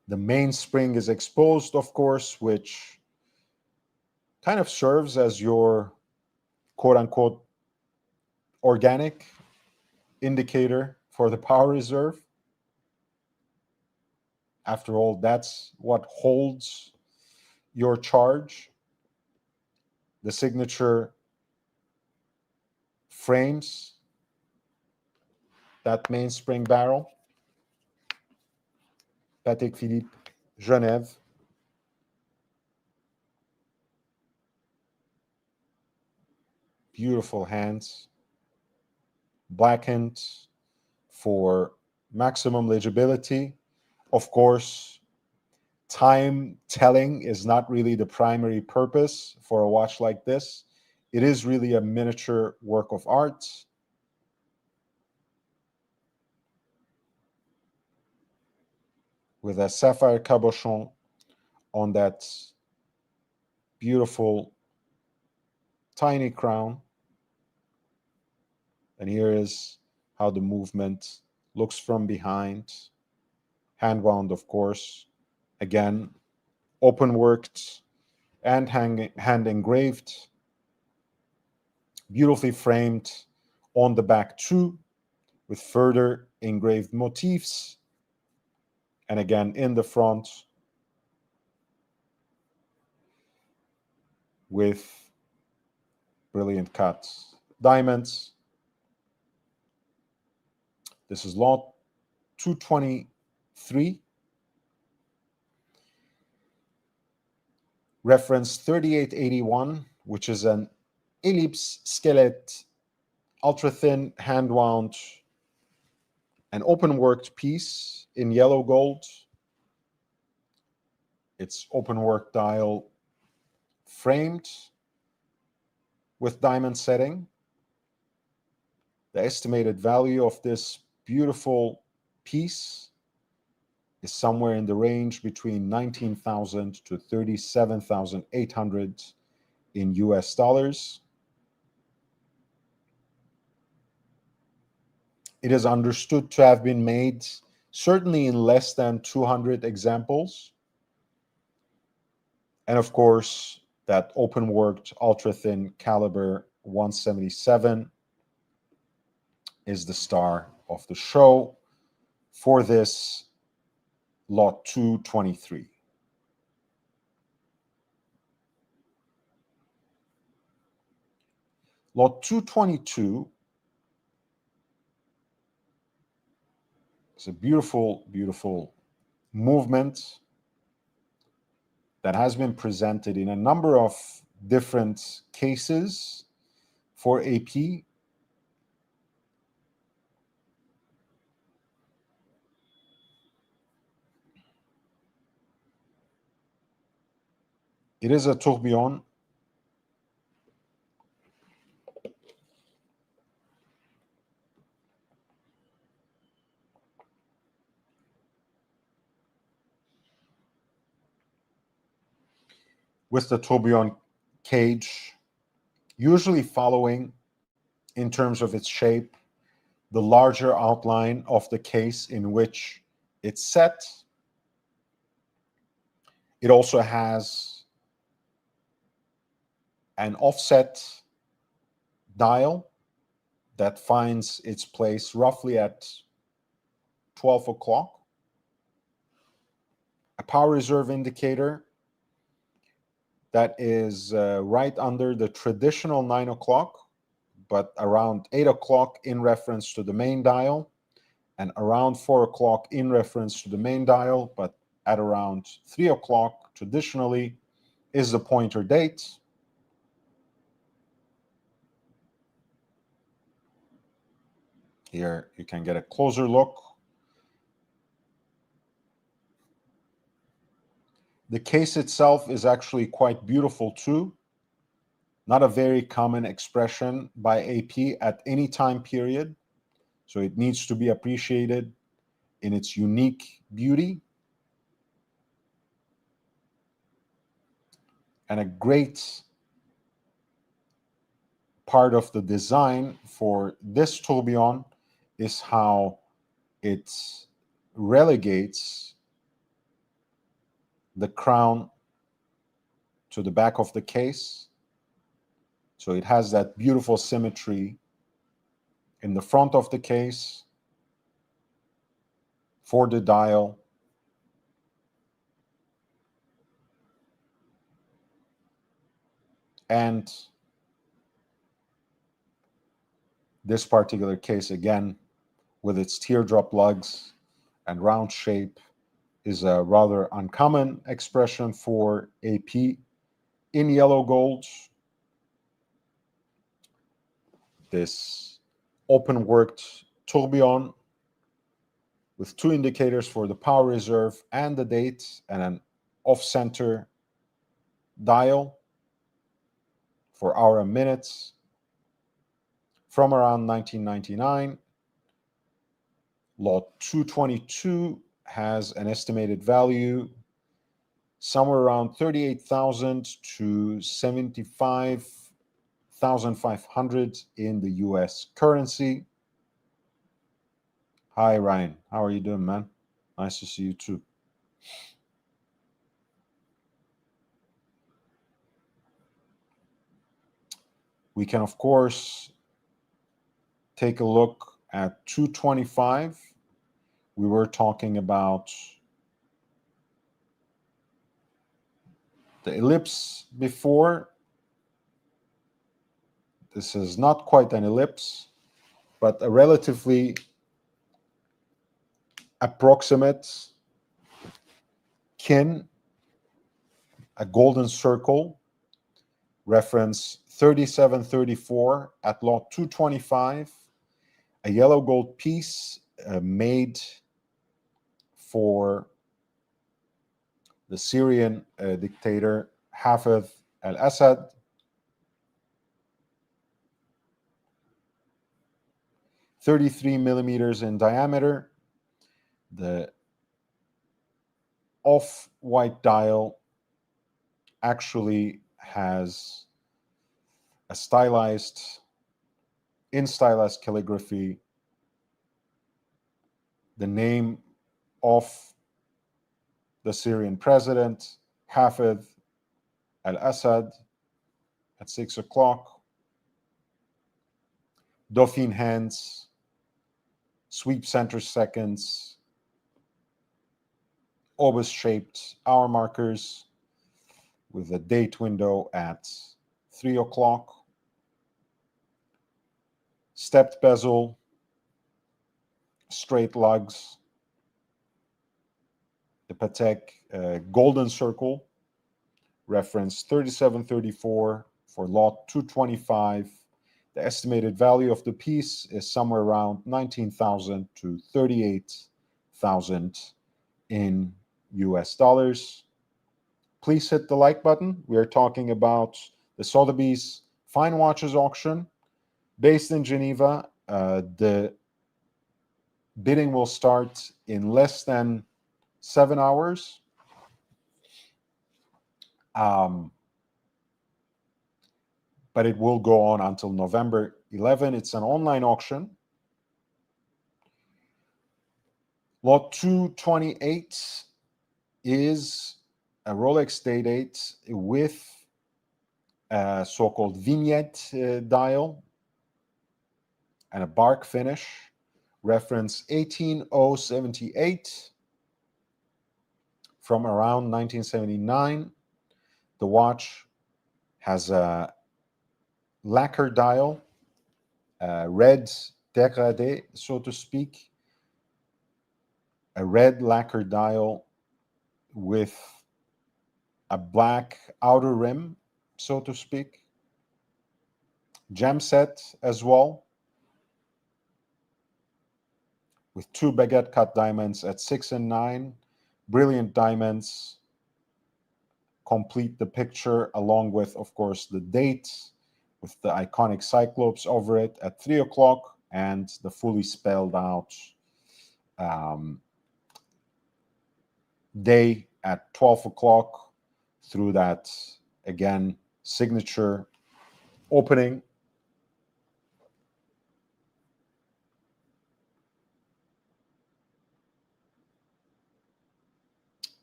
The mainspring is exposed, of course, which kind of serves as your quote unquote organic indicator for the power reserve. After all, that's what holds your charge. The signature frames that mainspring barrel. Patek Philippe, Genève. Beautiful hands. Blackened for maximum legibility. Of course, time telling is not really the primary purpose for a watch like this. It is really a miniature work of art. With a sapphire cabochon on that beautiful tiny crown. And here is how the movement looks from behind. Hand wound, of course. Again, open worked and hand engraved. Beautifully framed on the back too, with further engraved motifs. And again, in the front, with brilliant cut diamonds. This is lot 223. Reference 3881, which is an ellipse skeleton, ultra thin, hand wound, an open worked piece in yellow gold. It's open work dial framed with diamond setting. The estimated value of this beautiful piece is somewhere in the range between 19,000 to 37,800 in US dollars. It is understood to have been made certainly in less than 200 examples. And of course, that open worked ultra thin caliber 177 is the star of the show for this lot 223. Lot 222 is a beautiful, beautiful movement that has been presented in a number of different cases for AP. It is a tourbillon. with the tourbillon cage usually following, in terms of its shape, the larger outline of the case in which it's set. It also has an offset dial that finds its place roughly at 12 o'clock. A power reserve indicator that is right under the traditional 9 o'clock, but around 8 o'clock in reference to the main dial, and around 4 o'clock in reference to the main dial, but at around 3 o'clock traditionally is the pointer date. Here you can get a closer look. The case itself is actually quite beautiful too. Not a very common expression by AP at any time period, so it needs to be appreciated in its unique beauty. And a great part of the design for this tourbillon is how it relegates the crown to the back of the case. So it has that beautiful symmetry in the front of the case for the dial. And this particular case, again, with its teardrop lugs and round shape, is a rather uncommon expression for AP in yellow gold. This open worked tourbillon with two indicators for the power reserve and the date, and an off-center dial for hour and minutes from around 1999. Lot 222 has an estimated value somewhere around 38,000 to 75,500 in the US currency. Hi, Ryan. How are you doing, man? Nice to see you too. We can, of course, take a look at 225. We were talking about the ellipse before. This is not quite an ellipse, but a relatively approximate kin, a golden circle, reference 3734 at lot 225, a yellow gold piece made for the Syrian dictator Hafez al-Assad. .33 millimeters in diameter. The off-white dial actually has a in stylized calligraphy, the name of the Syrian president, Hafez al-Assad, at 6 o'clock. Dauphine hands, sweep center seconds, obus-shaped hour markers with a date window at 3 o'clock. Stepped bezel, straight lugs, the Patek golden circle, reference 3734 for lot 225. The estimated value of the piece is somewhere around 19,000 to 38,000 in US dollars. Please hit the like button. We are talking about the Sotheby's Fine Watches auction based in Geneva. The bidding will start in less than 7 hours. but it will go on until November 11. It's an online auction. Lot 228 is a Rolex Day-Date with a so-called vignette dial and a bark finish, reference 18078 from around 1979. The watch has a lacquer dial, red dégradé, so to speak, a red lacquer dial with a black outer rim, so to speak, gem set as well, with two baguette cut diamonds at 6 and 9, brilliant diamonds complete the picture, along with, of course, the date with the iconic cyclops over it at 3 o'clock and the fully spelled out day at 12 o'clock through that, again, signature opening.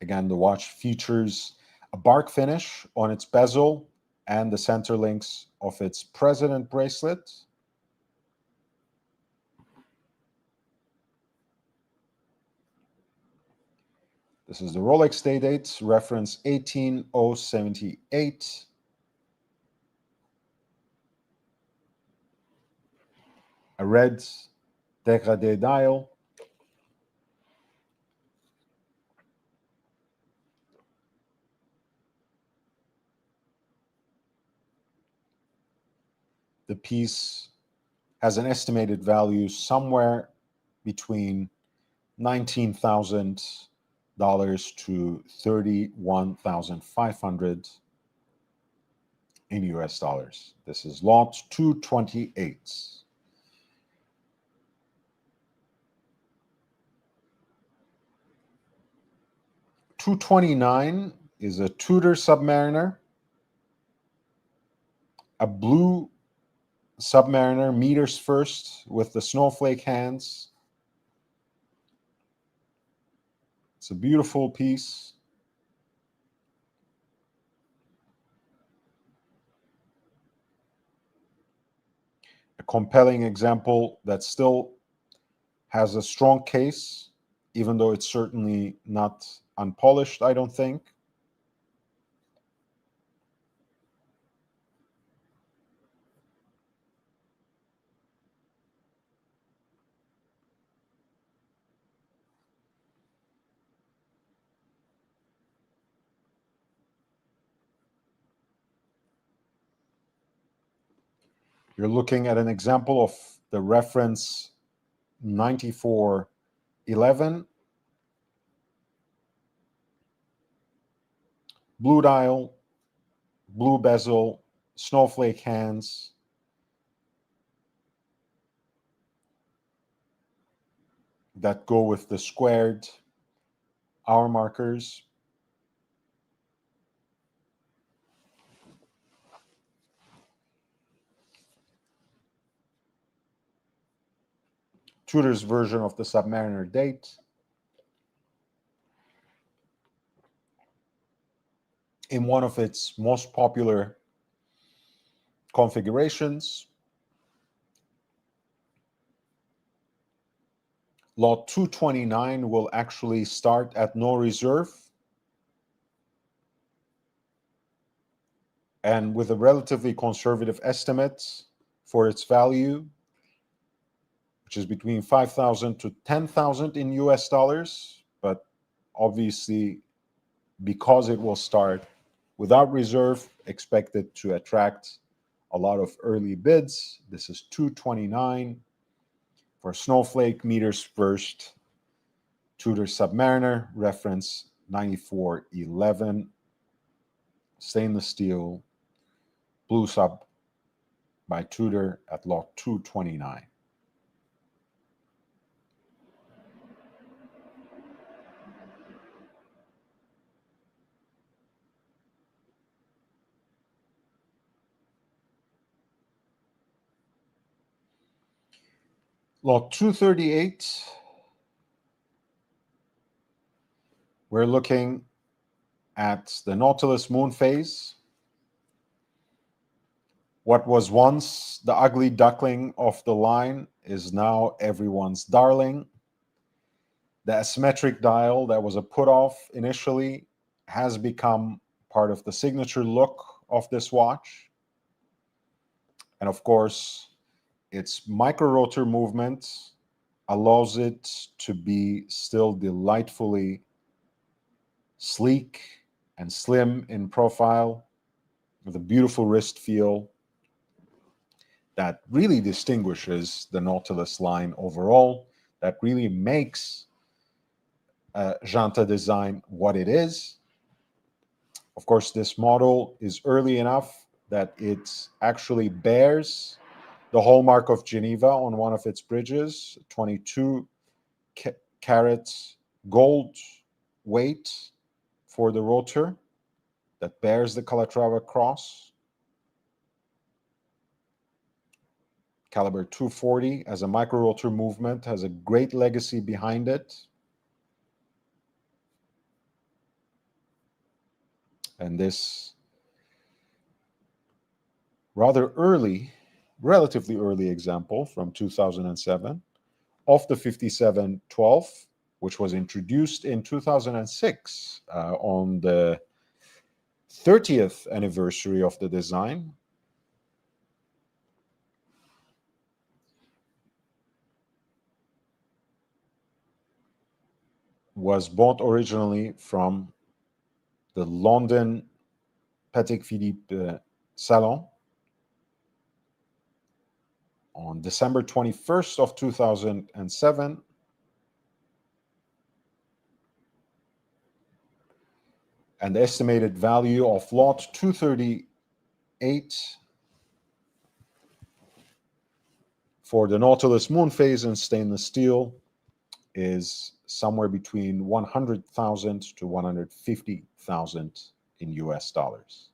Again, the watch features a bark finish on its bezel and the center links of its president bracelet. This is the Rolex Day-Date, reference 18078. A red dégradé dial. The piece has an estimated value somewhere between $19,000 to $31,500 in US dollars. This is lot 228. 229 is a Tudor Submariner, a blue Submariner, meters first, with the snowflake hands. It's a beautiful piece. A compelling example that still has a strong case, even though it's certainly not unpolished, I don't think. You're looking at an example of the reference 9411. Blue dial, blue bezel, snowflake hands. That go with the squared hour markers. Tudor's version of the Submariner date. In one of its most popular configurations. Lot 229 will actually start at no reserve and with a relatively conservative estimate for its value, which is between 5,000 to 10,000 in US dollars, but obviously because it will start without reserve, expected to attract a lot of early bids. This is 229 for Snowflake, meters first, Tudor Submariner, reference 9411, stainless steel, blue sub by Tudor at lot 229. Lot 238, we're looking at the Nautilus moon phase. What was once the ugly duckling of the line is now everyone's darling. The asymmetric dial that was a put-off initially has become part of the signature look of this watch. And of course, its micro-rotor movement allows it to be still delightfully sleek and slim in profile, with a beautiful wrist feel that really distinguishes the Nautilus line overall, that really makes Janta design what it is. Of course, this model is early enough that it actually bears the hallmark of Geneva on one of its bridges, 22 carats gold weight for the rotor that bears the Calatrava cross. Caliber 240 as a micro rotor movement has a great legacy behind it. And this rather early, relatively early example from 2007 of the 5712, which was introduced in 2006 on the 30th anniversary of the design. Was bought originally from the London Patek Philippe Salon on December 21st of 2007. And the estimated value of lot 238 for the Nautilus moon phase in stainless steel is somewhere between 100,000 to 150,000 in US dollars.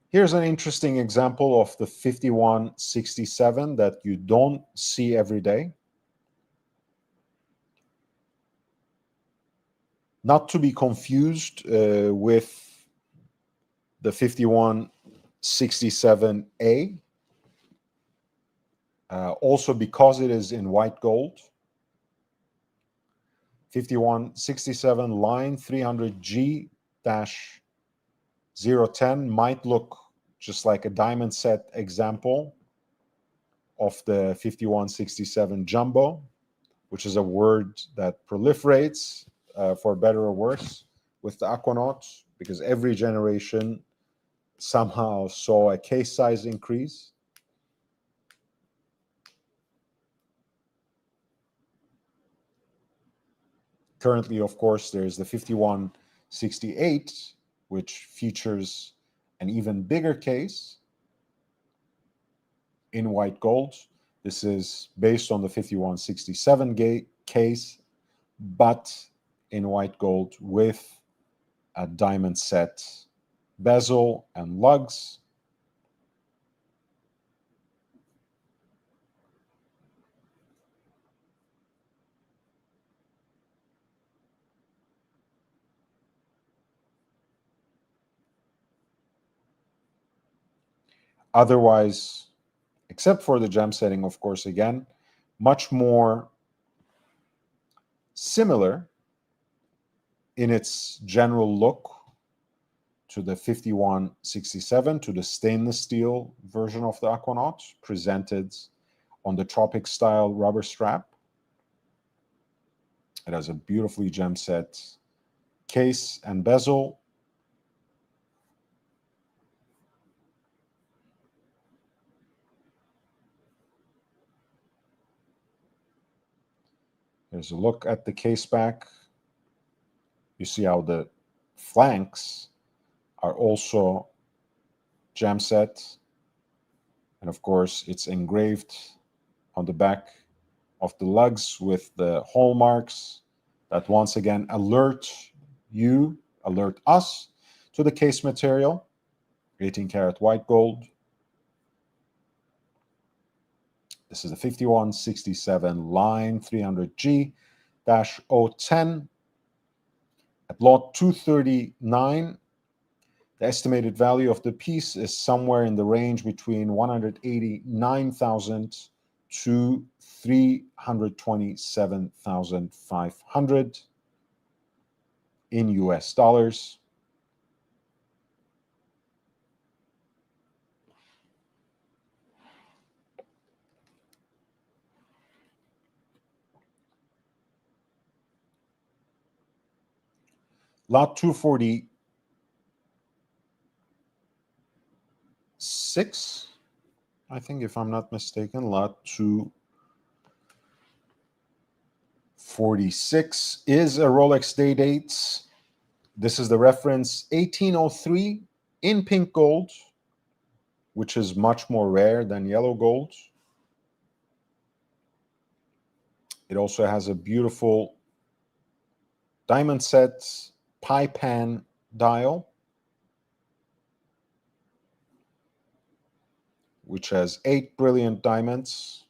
Here's an interesting example of the 5167 that you don't see every day. Not to be confused with the 5167A, also because it is in white gold. 5167 line 300G-010 might look just like a diamond set example of the 5167 jumbo, which is a word that proliferates for better or worse with the Aquanaut, because every generation somehow saw a case size increase. Currently, of course, there's the 5168, which features an even bigger case in white gold. This is based on the 5167 case, but in white gold with a diamond set bezel and lugs. Otherwise, except for the gem setting, of course, again, much more similar in its general look to the 5167, to the stainless steel version of the Aquanaut, presented on the Tropic style rubber strap. It has a beautifully gem set case and bezel. Here's a look at the case back. You see how the flanks are also gem set And of course, it's engraved on the back of the lugs with the hallmarks that once again alert us to the case material, 18 karat white gold. This is the 5167 line 300G-010 at lot 239. The estimated value of the piece is somewhere in the range between 189,000 to 327,500 in US dollars. Lot 246, I think, if I'm not mistaken, lot 246 is a Rolex day dates. This is the reference 1803 in pink gold, which is much more rare than yellow gold. It also has a beautiful diamond set pie pan dial, which has 8 brilliant diamonds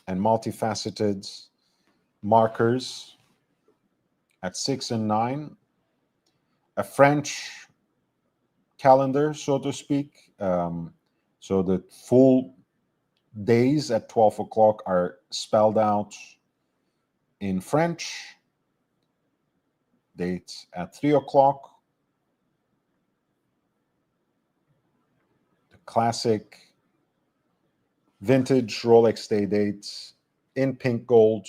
and multifaceted markers at 6 and 9. A French calendar, so to speak. So the full days at 12 o'clock are spelled out in French. Dates at 3 o'clock. The classic vintage Rolex day dates in pink gold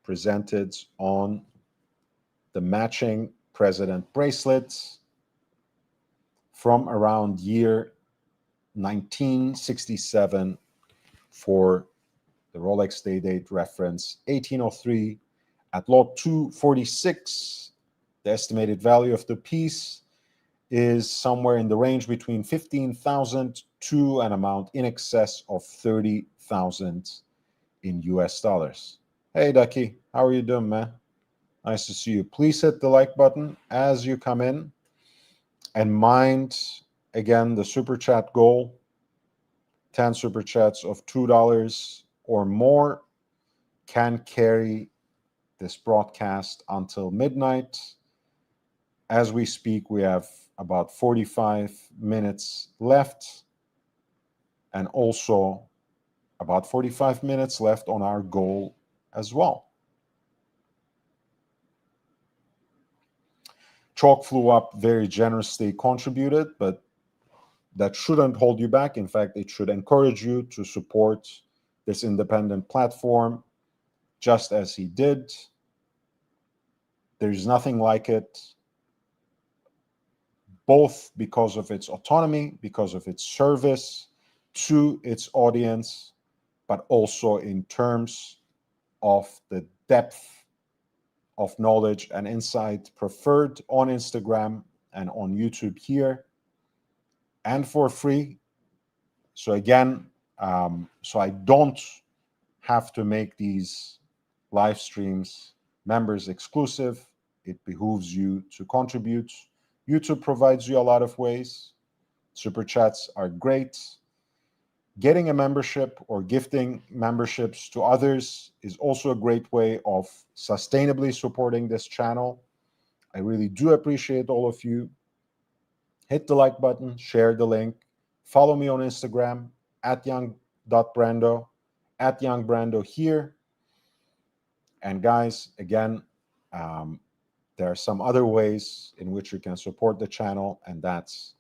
presented on the matching president bracelets from around year 1967 for the Rolex day date reference 1803 at lot 246. The estimated value of the piece is somewhere in the range between 15,000 to an amount in excess of 30,000 in US dollars. Hey Ducky, how are you doing, man? Nice to see you. Please hit the like button as you come in, and mind again the super chat goal. 10 super chats of $2 or more can carry this broadcast until midnight. As we speak, we have about 45 minutes left, and also about 45 minutes left on our goal as well. Chalk flew up, very generously contributed, but that shouldn't hold you back. In fact, it should encourage you to support this independent platform just as he did. There's nothing like it, both because of its autonomy, because of its service to its audience, but also in terms of the depth of knowledge and insight preferred on Instagram and on YouTube here, and for free. So again, so I don't have to make these live streams members exclusive. It behooves you to contribute. YouTube provides you a lot of ways. Super chats are great. Getting a membership or gifting memberships to others is also a great way of sustainably supporting this channel. I really do appreciate all of you. Hit the like button, share the link, follow me on Instagram at young.brando, at youngbrando here. And guys, again, there are some other ways in which you can support the channel, and that's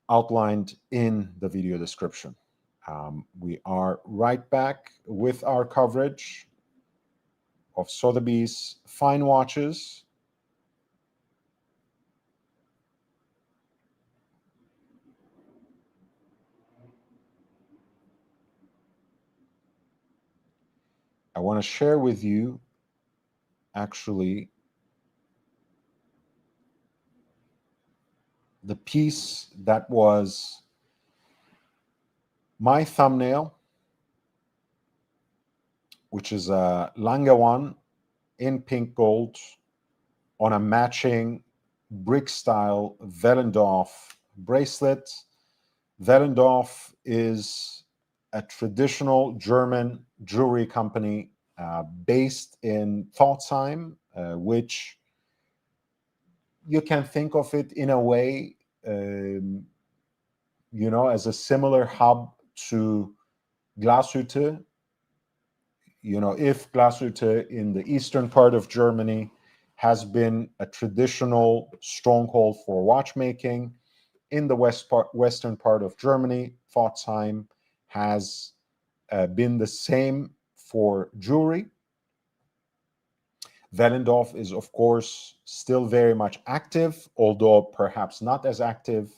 outlined in the video description. We are right back with our coverage of Sotheby's fine watches. I want to share with you actually the piece that was My thumbnail, which is a Lange in pink gold on a matching brick style Wellendorf bracelet. Wellendorf is a traditional German jewelry company based in Pforzheim, which you can think of it in a way, as a similar hub to Glashütte. If Glashütte in the eastern part of Germany has been a traditional stronghold for watchmaking, in the western part of Germany, Pforzheim has been the same for jewelry. Wellendorf is, of course, still very much active, although perhaps not as active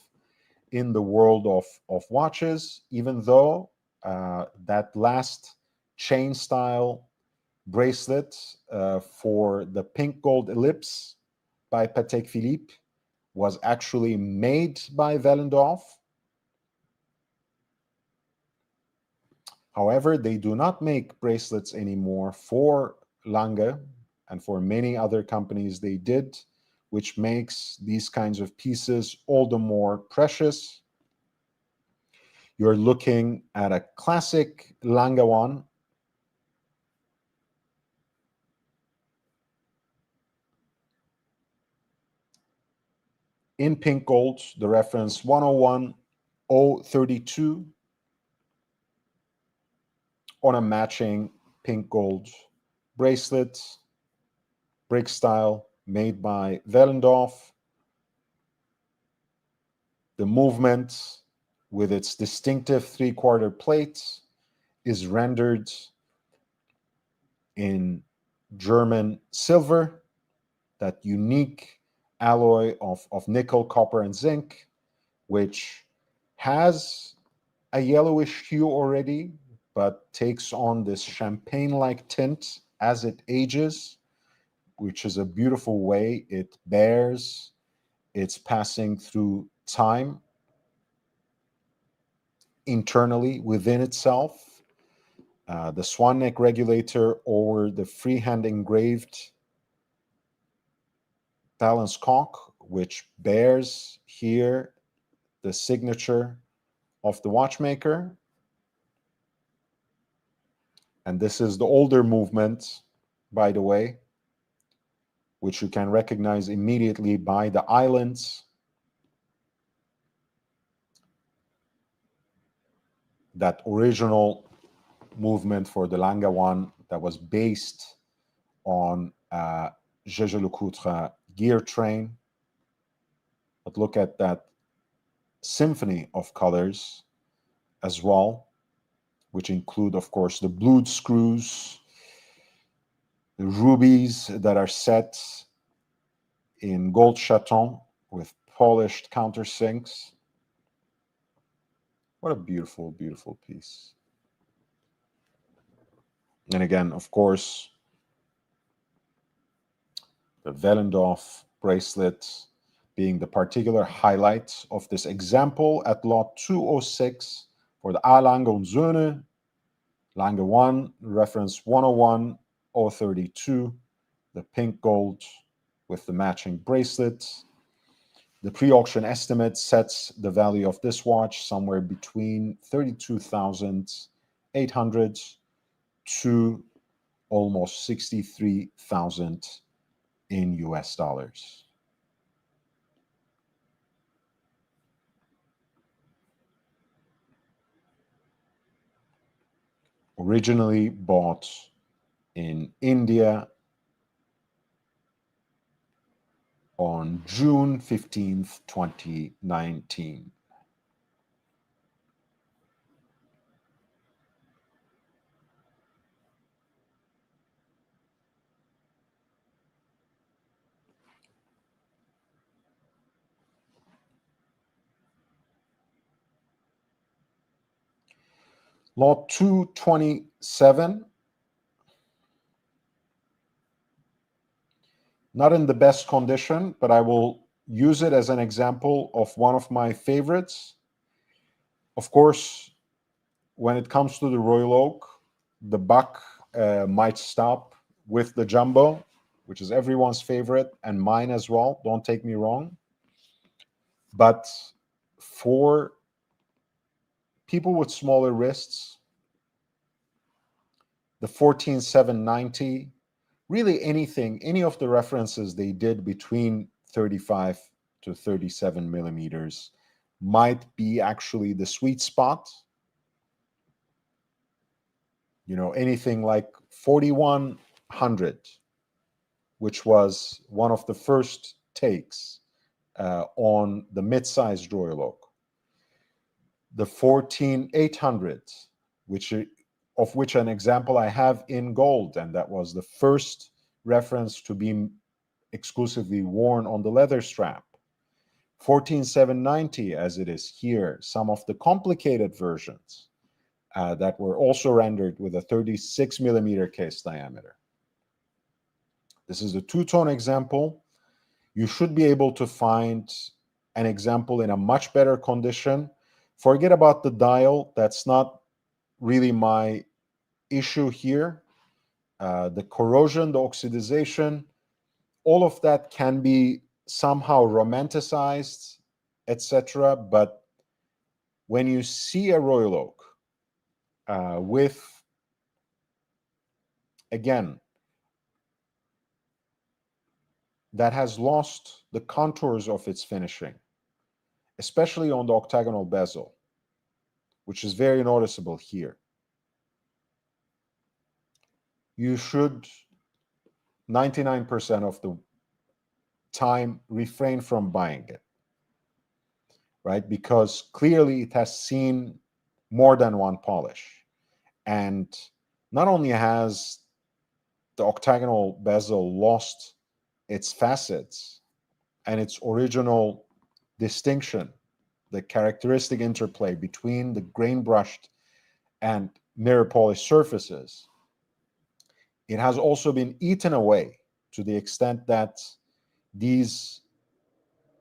in the world of watches, even though that last chain style bracelet for the pink gold ellipse by Patek Philippe was actually made by Wellendorf. However, they do not make bracelets anymore for Lange, and for many other companies they did, which makes these kinds of pieces all the more precious. You're looking at a classic Lange one, in pink gold, the reference 101032, on a matching pink gold bracelet, brick style, made by Wellendorf. The movement with its distinctive three-quarter plate is rendered in German silver, that unique alloy of nickel, copper, and zinc, which has a yellowish hue already, but takes on this champagne-like tint as it ages, which is a beautiful way it bears its passing through time internally within itself. The swan neck regulator or the freehand engraved balance cock, which bears here the signature of the watchmaker. And this is the older movement, by the way, which you can recognize immediately by the islands. That original movement for the Lange one that was based on Jaeger-LeCoultre gear train. But look at that symphony of colors as well, which include, of course, the blued screws, the rubies that are set in gold chaton with polished countersinks. What a beautiful, beautiful piece. And again, of course, the Wellendorf bracelet being the particular highlight of this example at lot 206 for the A. Lange und Söhne, Lange 1, reference 101032, the pink gold with the matching bracelet. The pre-auction estimate sets the value of this watch somewhere between 32,800 to almost 63,000 in US dollars. Originally bought in India on June 15th, 2019. Lot 227, not in the best condition, but I will use it as an example of one of my favorites. Of course, when it comes to the Royal Oak, the buck might stop with the jumbo, which is everyone's favorite and mine as well. Don't take me wrong. But for people with smaller wrists, the 14,790, really anything, any of the references they did between 35 to 37 millimeters might be actually the sweet spot. You know, anything like 4100, which was one of the first takes on the mid-sized Royal Oak. The 14800, of which an example I have in gold, and that was the first reference to be exclusively worn on the leather strap. 14790, as it is here, some of the complicated versions that were also rendered with a 36 millimeter case diameter. This is a two-tone example. You should be able to find an example in a much better condition. Forget about the dial. That's not really my issue here. The corrosion, the oxidization, all of that can be somehow romanticized, etc. But when you see a Royal Oak with, again, that has lost the contours of its finishing, especially on the octagonal bezel, which is very noticeable here, you should 99% of the time refrain from buying it, right? Because clearly it has seen more than one polish. And not only has the octagonal bezel lost its facets and its original distinction, the characteristic interplay between the grain brushed and mirror polished surfaces, it has also been eaten away to the extent that these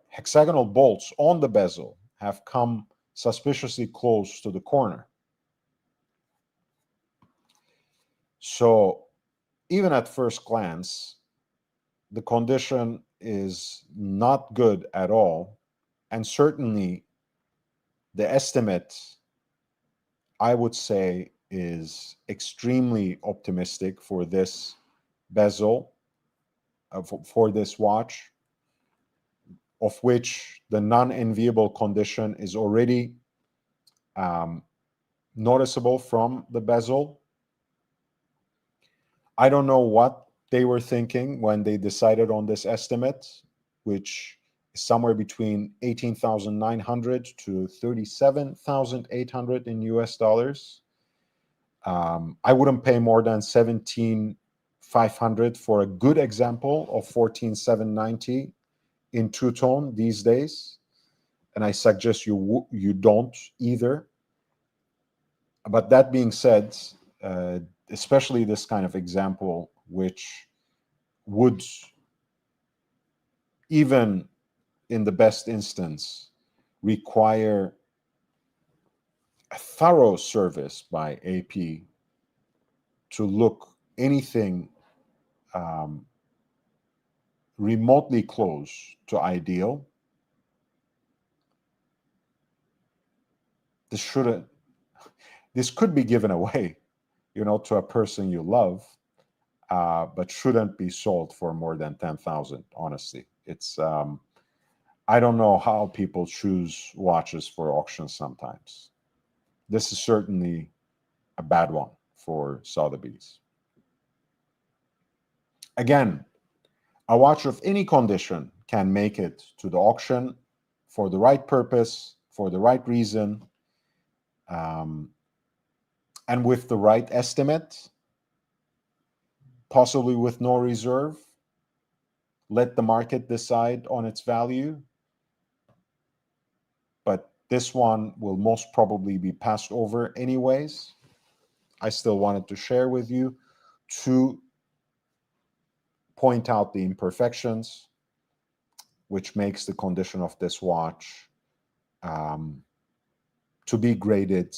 hexagonal bolts on the bezel have come suspiciously close to the corner. So even at first glance, the condition is not good at all. And certainly the estimate, I would say, is extremely optimistic for this bezel, for this watch, of which the non-enviable condition is already noticeable from the bezel. I don't know what they were thinking when they decided on this estimate, which is somewhere between 18,900 to 37,800 in US dollars. I wouldn't pay more than 17,500 for a good example of 14,790 in two-tone these days, and I suggest you don't either. But that being said, especially this kind of example, which would, even in the best instance, require a thorough service by AP to look anything remotely close to ideal. This could be given away, to a person you love, but shouldn't be sold for more than 10,000. Honestly, it's I don't know how people choose watches for auction sometimes. This is certainly a bad one for Sotheby's. Again, a watch of any condition can make it to the auction for the right purpose, for the right reason, and with the right estimate, possibly with no reserve. Let the market decide on its value. But this one will most probably be passed over anyways. I still wanted to share with you to point out the imperfections, which makes the condition of this watch to be graded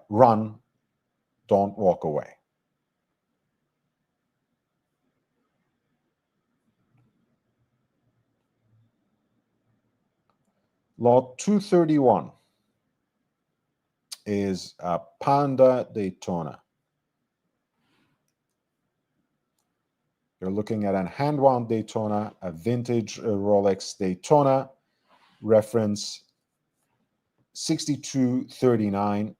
run, don't walk away. Lot 231 is a Panda Daytona. You're looking at a hand-wound Daytona, a vintage Rolex Daytona, reference 6239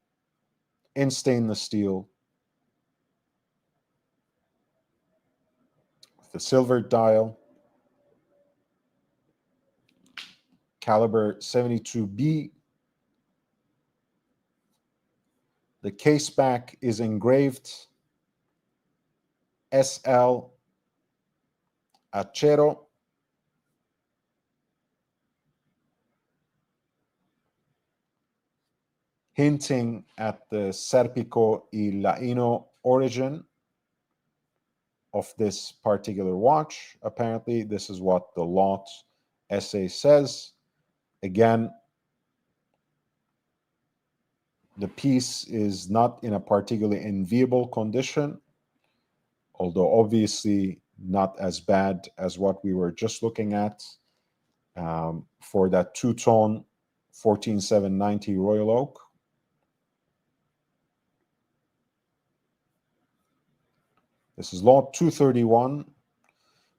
in stainless steel with the silver dial, caliber 72B. The case back is engraved SL Acero. Hinting at the Serpico y Laino origin of this particular watch. Apparently, this is what the lot essay says. Again, the piece is not in a particularly enviable condition, although obviously not as bad as what we were just looking at for that two-tone 14790 Royal Oak. This is lot 231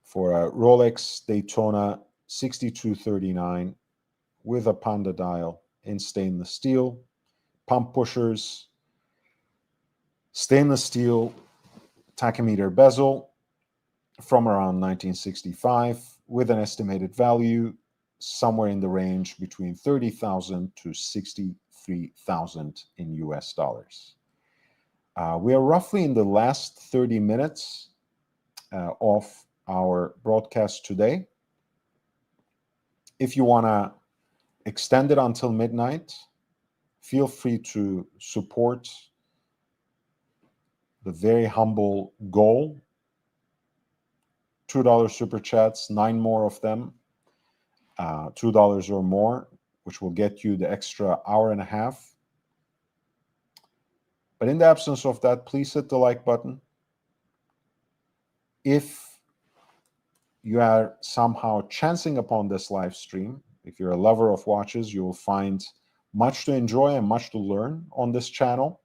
for a Rolex Daytona 6239 with a Panda dial in stainless steel, pump pushers, stainless steel tachymeter bezel from around 1965 with an estimated value somewhere in the range between 30,000 to 63,000 in US dollars. We are roughly in the last 30 minutes of our broadcast today. If you want to extend it until midnight, feel free to support the very humble goal. $2 super chats, 9 more of them, $2 or more, which will get you the extra hour and a half. But in the absence of that, please hit the like button. If you are somehow chancing upon this live stream, if you're a lover of watches, you will find much to enjoy and much to learn on this channel.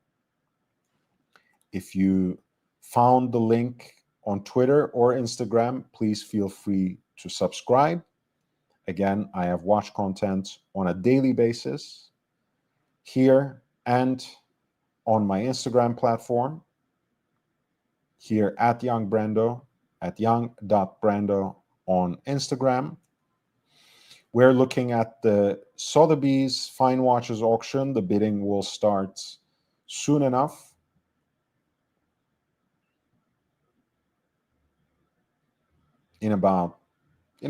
If you found the link on Twitter or Instagram, please feel free to subscribe. Again, I have watch content on a daily basis here and on my Instagram platform, here at Young Brando, at young.brando on Instagram. We're looking at the Sotheby's Fine Watches auction. The bidding will start soon enough. In a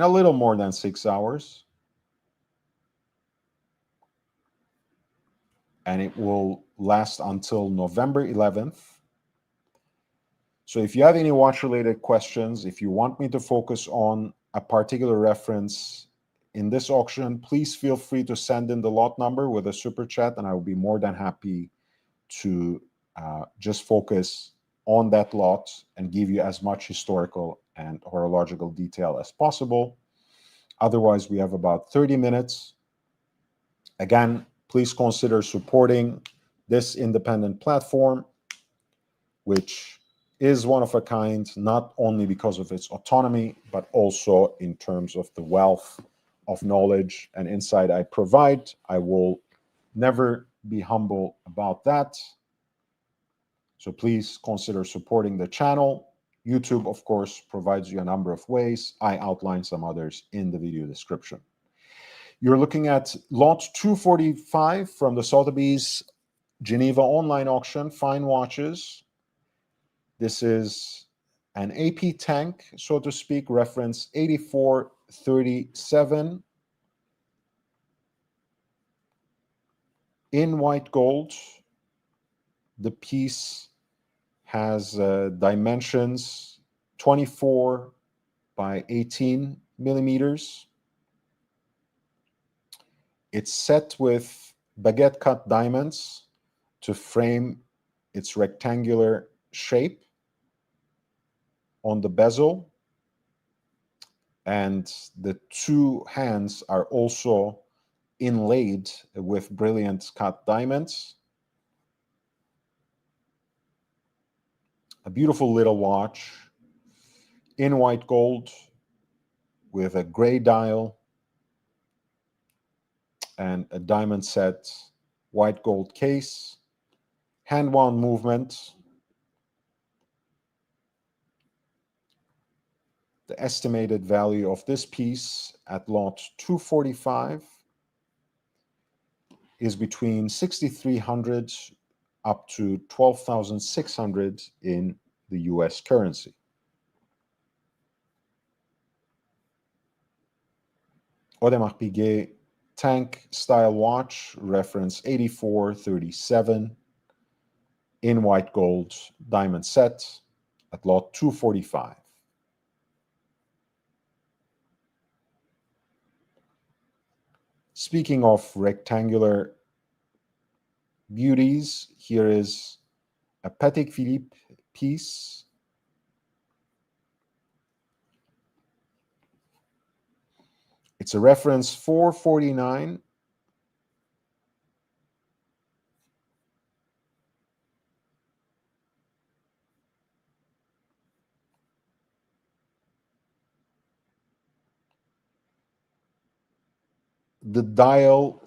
little more than 6 hours. And it will last until November 11th. So if you have any watch-related questions, if you want me to focus on a particular reference in this auction, please feel free to send in the lot number with a super chat, and I will be more than happy to just focus on that lot and give you as much historical and horological detail as possible. Otherwise, we have about 30 minutes. Again, please consider supporting this independent platform, which is one of a kind, not only because of its autonomy, but also in terms of the wealth of knowledge and insight I provide. I will never be humble about that. So please consider supporting the channel. YouTube, of course, provides you a number of ways. I outline some others in the video description. You're looking at lot 245 from the Sotheby's Geneva online auction, fine watches. This is an AP tank, so to speak, reference 8437 in white gold. The piece has dimensions 24 by 18 millimeters. It's set with baguette cut diamonds to frame its rectangular shape on the bezel. And the two hands are also inlaid with brilliant cut diamonds. A beautiful little watch in white gold with a gray dial and a diamond set white gold case, hand wound movement. The estimated value of this piece at lot 245 is between 6,300 up to 12,600 in the US currency. Audemars Piguet tank style watch, reference 8437, in white gold diamond set at lot 245. Speaking of rectangular beauties, here is a Patek Philippe piece. It's a reference 449. The dial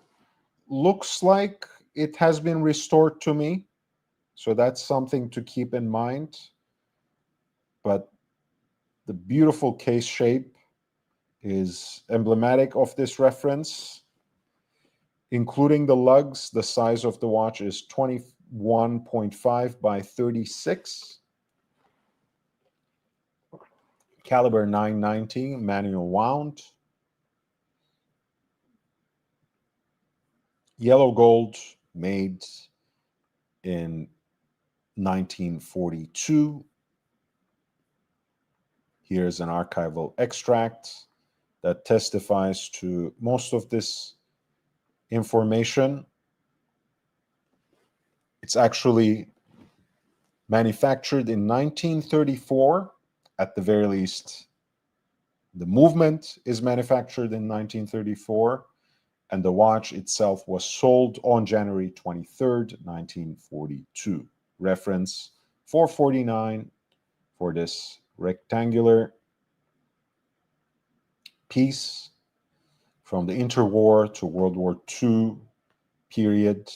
looks like it has been restored to me, so that's something to keep in mind. But the beautiful case shape is emblematic of this reference, including the lugs. The size of the watch is 21.5 by 36. Caliber 990, manual wound. Yellow gold, made in 1942. Here's an archival extract that testifies to most of this information. It's actually manufactured in 1934, at the very least. The movement is manufactured in 1934, and the watch itself was sold on January 23rd, 1942. Reference 449 for this rectangular piece from the interwar to World War II period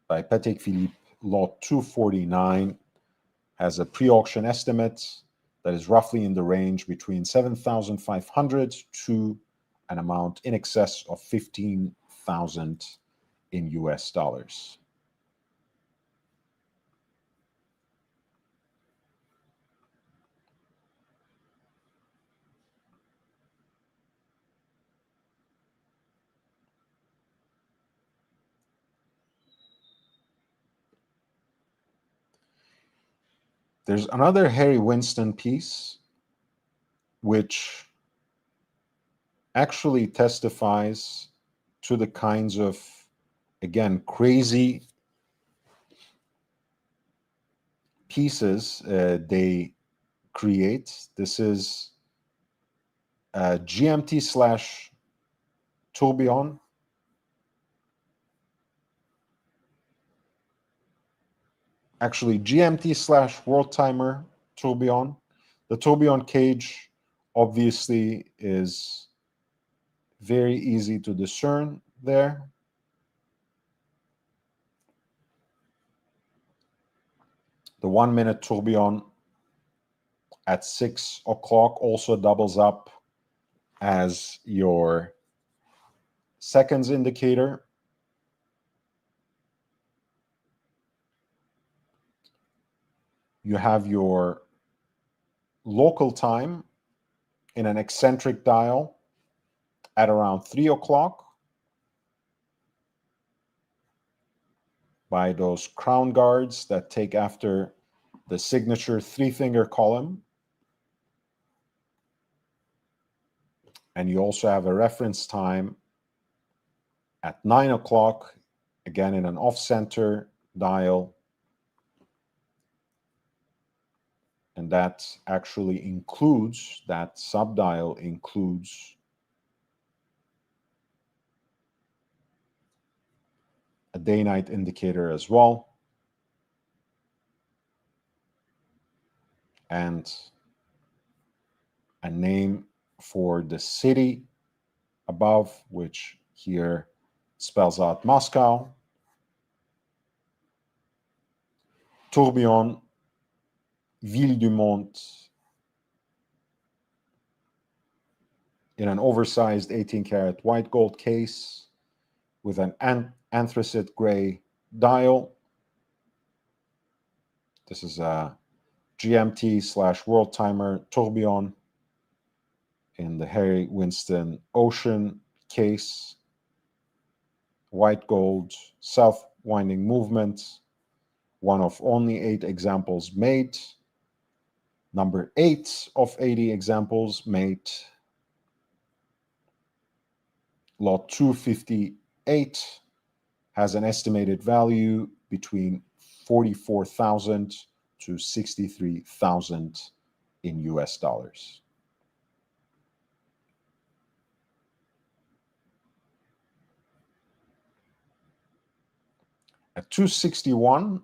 by Patek Philippe. Lot 249 has a pre-auction estimate that is roughly in the range between 7,500 to an amount in excess of 15,000 in US dollars. There's another Harry Winston piece, which actually testifies to the kinds of, again, crazy pieces they create. This is a GMT slash tourbillon. Actually, GMT slash world timer tourbillon. The tourbillon cage obviously is very easy to discern there. The 1 minute tourbillon at 6 o'clock also doubles up as your seconds indicator. You have your local time in an eccentric dial at around 3 o'clock by those crown guards that take after the signature three-finger column. And you also have a reference time at 9 o'clock, again in an off-center dial, and that actually includes, that subdial includes a day-night indicator as well, and a name for the city above, which here spells out Moscow. Tourbillon, Ville du Monde, in an oversized 18-karat white gold case with an anthracite gray dial. This is a GMT/World Timer Tourbillon in the Harry Winston Ocean case. White gold, self-winding movement, one of only 8 examples made. Number 8 of 80 examples made. Lot 258 has an estimated value between 44,000 to 63,000 in US dollars. At 261,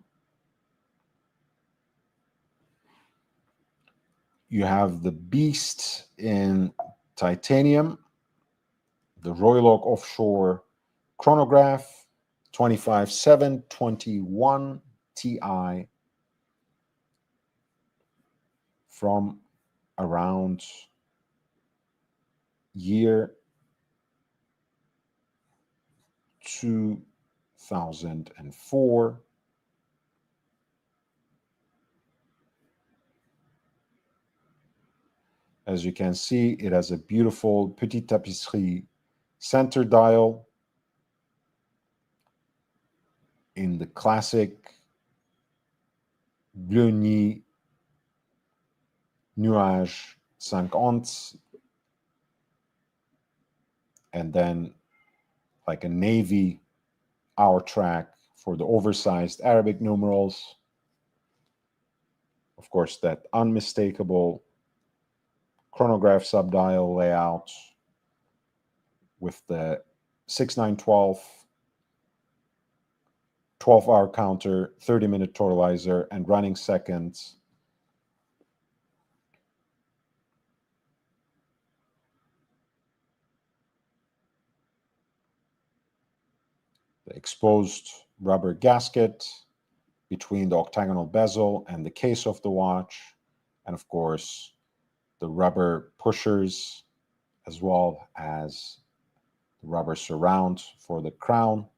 you have the beast in titanium, the Royal Oak Offshore chronograph, 25721 Ti from around year 2004. As you can see, it has a beautiful Petite Tapisserie center dial in the classic bleu nuit nuage 50, and then like a navy hour track for the oversized Arabic numerals. Of course, that unmistakable chronograph subdial layout with the 6912 12-hour counter, 30-minute totalizer, and running seconds. The exposed rubber gasket between the octagonal bezel and the case of the watch, and of course, the rubber pushers, as well as the rubber surround for the crown.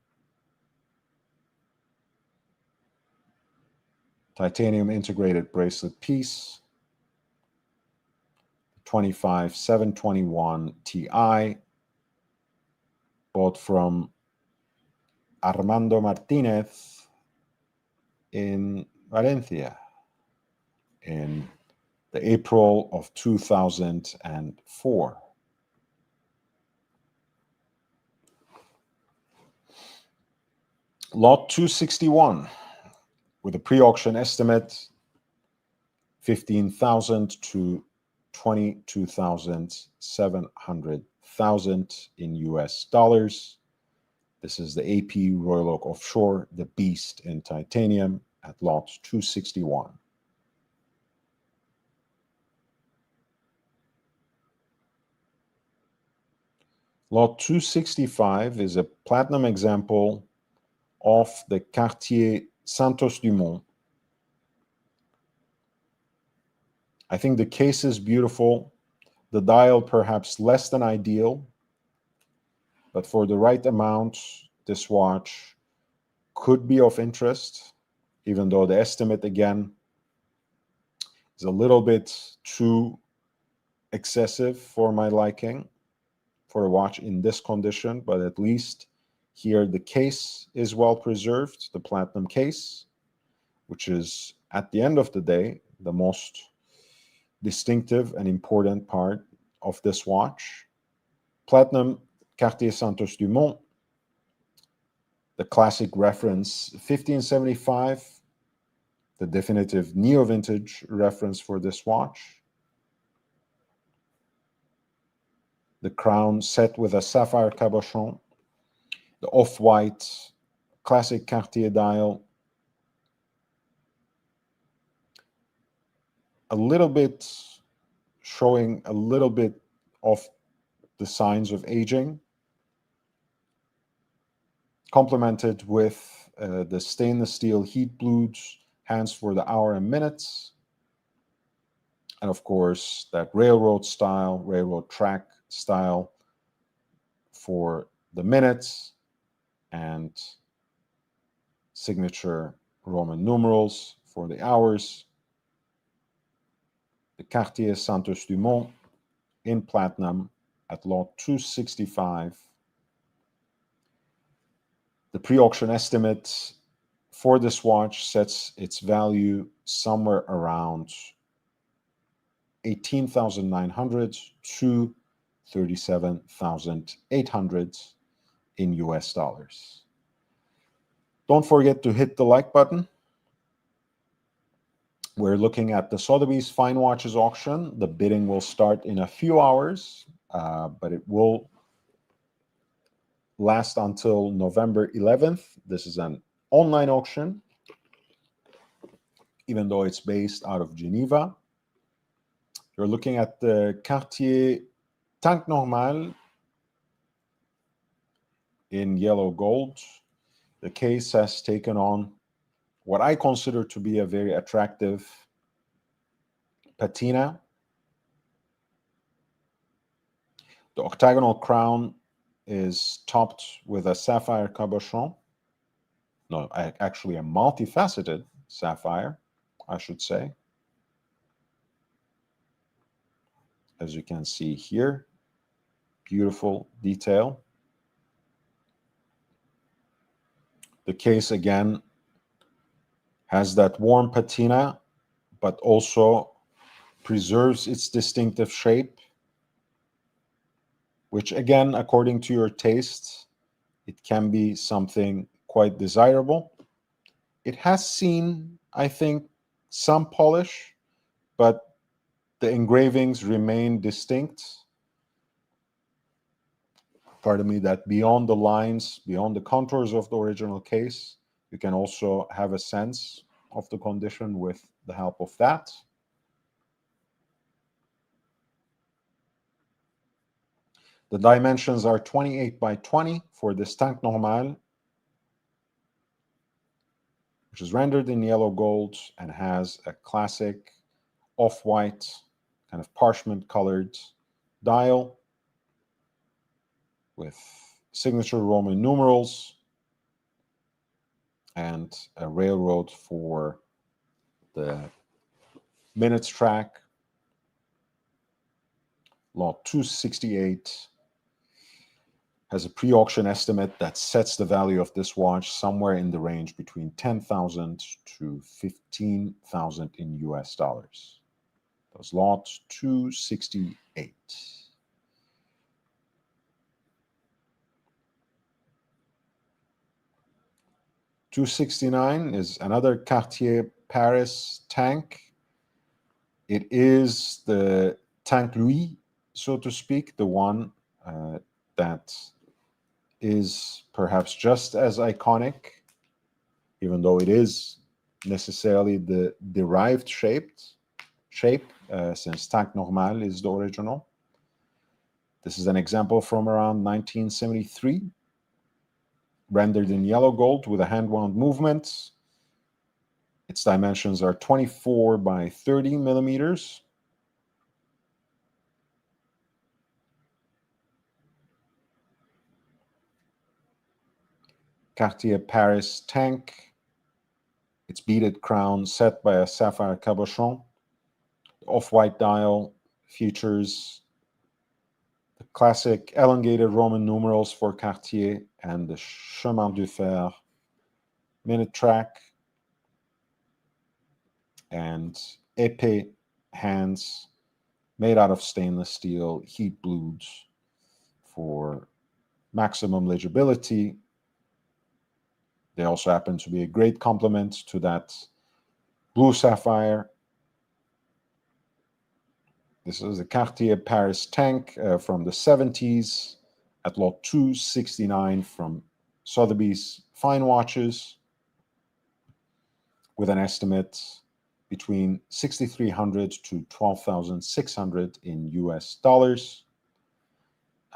Titanium integrated bracelet piece, 25721 Ti, bought from Armando Martinez in Valencia in the April of 2004. Lot 261, with a pre-auction estimate 15,000 to 22,700 in US dollars. This is the AP Royal Oak Offshore, the Beast in titanium at lot 261. Lot 265 is a platinum example of the Cartier Santos Dumont. I think the case is beautiful, the dial perhaps less than ideal, but for the right amount, this watch could be of interest, even though the estimate, again, is a little bit too excessive for my liking for a watch in this condition, but at least here the case is well preserved, the platinum case, which is, at the end of the day, the most distinctive and important part of this watch. Platinum Cartier Santos Dumont, The classic reference 1575, the definitive neo-vintage reference for this watch. The crown set with a sapphire cabochon. The off-white classic Cartier dial. A little bit showing a little bit of the signs of aging, complemented with the stainless steel heat blued hands for the hour and minutes, and of course that railroad track style for the minutes, and signature Roman numerals for the hours. The Cartier Santos Dumont in platinum at lot 265. The pre-auction estimate for this watch sets its value somewhere around 18,900 to 37,800 in US dollars. Don't forget to hit the like button. We're looking at the Sotheby's Fine Watches auction. The bidding will start in a few hours, but it will last until November 11th. This is an online auction, even though it's based out of Geneva. You're looking at the Cartier Tank Normal in yellow gold. The case has taken on what I consider to be a very attractive patina. The octagonal crown is topped with a sapphire cabochon. No, actually a multifaceted sapphire, I should say. As you can see here, beautiful detail. The case again has that warm patina, but also preserves its distinctive shape, which again, according to your taste, it can be something quite desirable. It has seen, I think, some polish, but the engravings remain distinct. Pardon me, that beyond the lines, beyond the contours of the original case, you can also have a sense of the condition with the help of that. The dimensions are 28 by 20 for this Tank Normal, which is rendered in yellow gold and has a classic off-white, kind of parchment colored dial with signature Roman numerals and a railroad for the minutes track. Lot 268 has a pre-auction estimate that sets the value of this watch somewhere in the range between 10,000 to 15,000 in US dollars. That was lot 268. $269 is another Cartier Paris tank. It is the Tank Louis, so to speak, the one that is perhaps just as iconic, even though it is necessarily the derived shape, since Tank Normal is the original. This is an example from around 1973, rendered in yellow gold with a hand-wound movement. Its dimensions are 24 by 30 millimeters. Cartier Paris tank. Its beaded crown set by a sapphire cabochon. The off-white dial features the classic elongated Roman numerals for Cartier and the Chemin du Fer minute track, and épée hands made out of stainless steel, heat blued for maximum legibility. They also happen to be a great complement to that blue sapphire. This is a Cartier Paris tank from the 70s at lot 269 from Sotheby's Fine Watches, with an estimate between 6,300 to 12,600 in US dollars.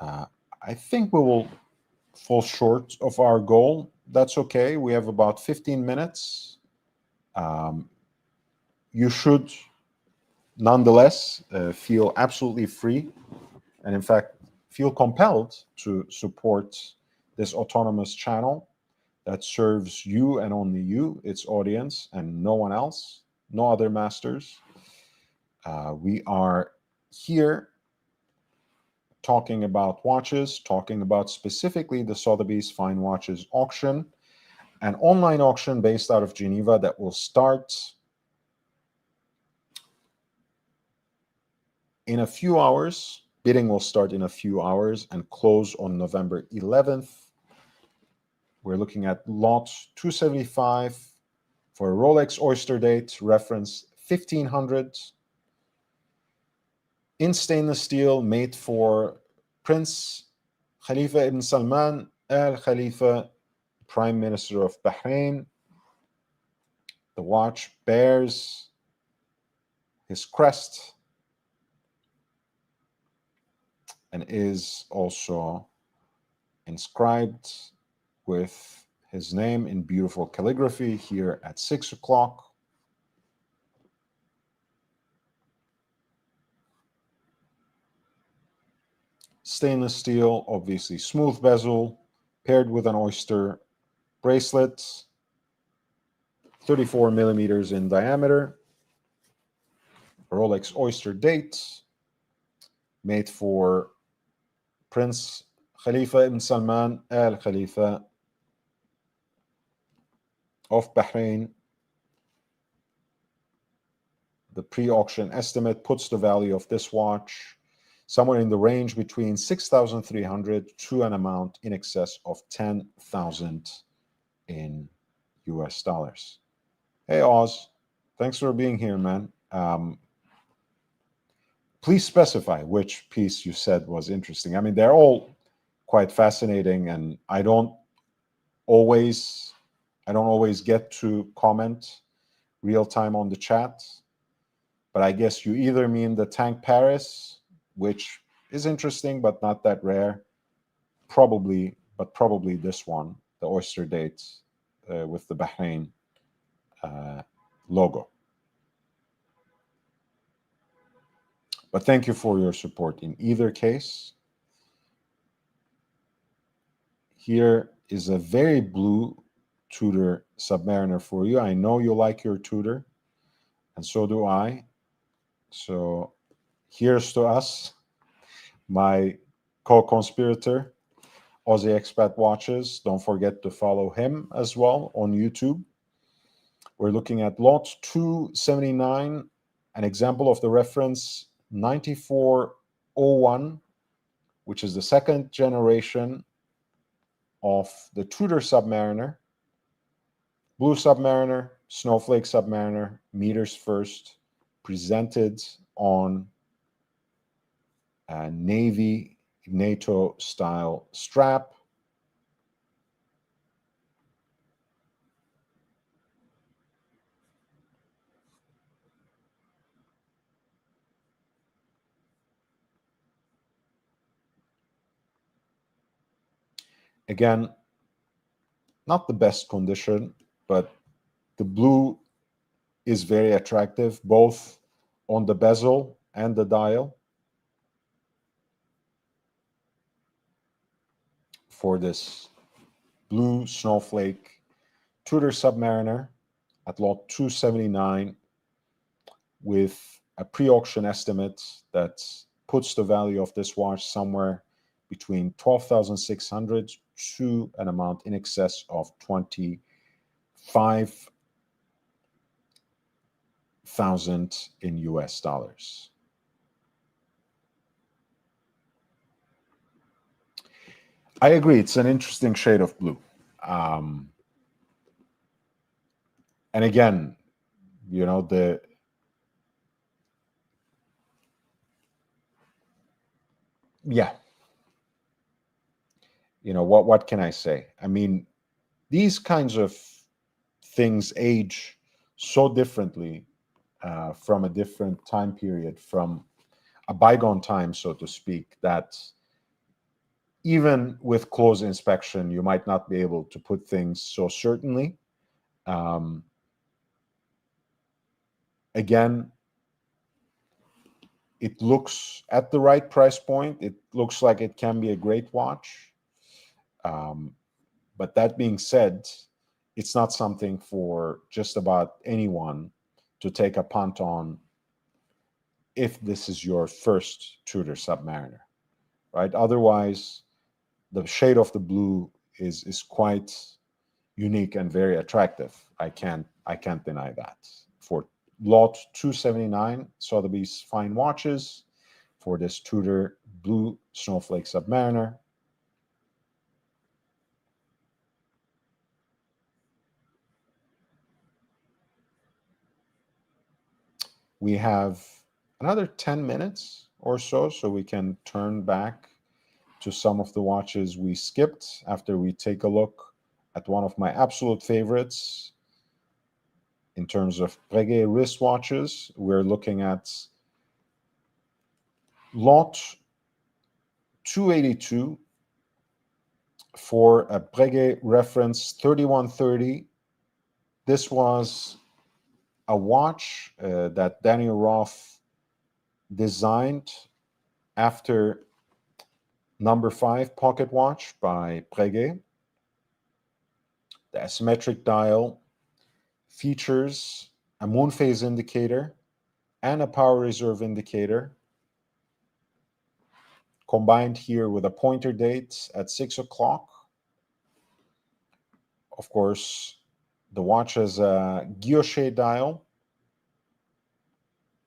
I think we will fall short of our goal. That's okay. We have about 15 minutes. You should nonetheless feel absolutely free, and in fact feel compelled to support this autonomous channel that serves you and only you, its audience, and no one else, no other masters. We are here talking about watches, talking about specifically the Sotheby's Fine Watches auction, an online auction based out of Geneva that will start in a few hours. Bidding will start in a few hours and close on November 11th. We're looking at lot 275 for a Rolex Oyster date, reference 1500, in stainless steel, made for Prince Khalifa ibn Salman Al Khalifa, Prime Minister of Bahrain. The watch bears his crest and is also inscribed with his name in beautiful calligraphy here at 6 o'clock. Stainless steel, obviously smooth bezel, paired with an oyster bracelet, 34 millimeters in diameter. Rolex Oyster date, made for Prince Khalifa ibn Salman Al Khalifa of Bahrain. The pre-auction estimate puts the value of this watch somewhere in the range between 6,300 to an amount in excess of 10,000 in US dollars. Hey Oz, thanks for being here, man. Please specify which piece you said was interesting. I mean, they're all quite fascinating, and I don't always get to comment real time on the chat. But I guess you either mean the Tank Paris, which is interesting but not that rare, probably this one, the Oyster date with the Bahrain logo. But thank you for your support in either case. Here is a very blue Tudor Submariner for you. I know you like your Tudor, and so do I. So here's to us, my co-conspirator, Aussie Expat Watches. Don't forget to follow him as well on YouTube. We're looking at lot 279, an example of the reference 9401, which is the second generation of the Tudor Submariner. Blue Submariner, Snowflake Submariner, meters first, presented on a navy NATO style strap. Again, not the best condition, but the blue is very attractive, both on the bezel and the dial, for this blue Snowflake Tudor Submariner at lot 279, with a pre-auction estimate that puts the value of this watch somewhere between 12,600 to an amount in excess of 25,000 in US dollars. I agree, it's an interesting shade of blue. And again, you know, yeah, you know, what can I say? I mean, these kinds of things age so differently from a different time period, from a bygone time, so to speak, that even with close inspection, you might not be able to put things so certainly. Um, Again, it looks at the right price point. It looks like it can be a great watch. Um, but that being said, it's not something for just about anyone to take a punt on if this is your first Tudor Submariner, right? Otherwise, the shade of the blue is quite unique and very attractive. I can't deny that. For lot 279, Sotheby's fine watches, for this Tudor blue snowflake Submariner, we have another 10 minutes or so we can turn back to some of the watches we skipped after we take a look at one of my absolute favorites in terms of Breguet wristwatches. We're looking at lot 282 for a Breguet reference 3130. This was a watch that Daniel Roth designed after number 5 pocket watch by Breguet. The asymmetric dial features a moon phase indicator and a power reserve indicator, combined here with a pointer date at 6 o'clock. Of course, the watch has a guilloche dial,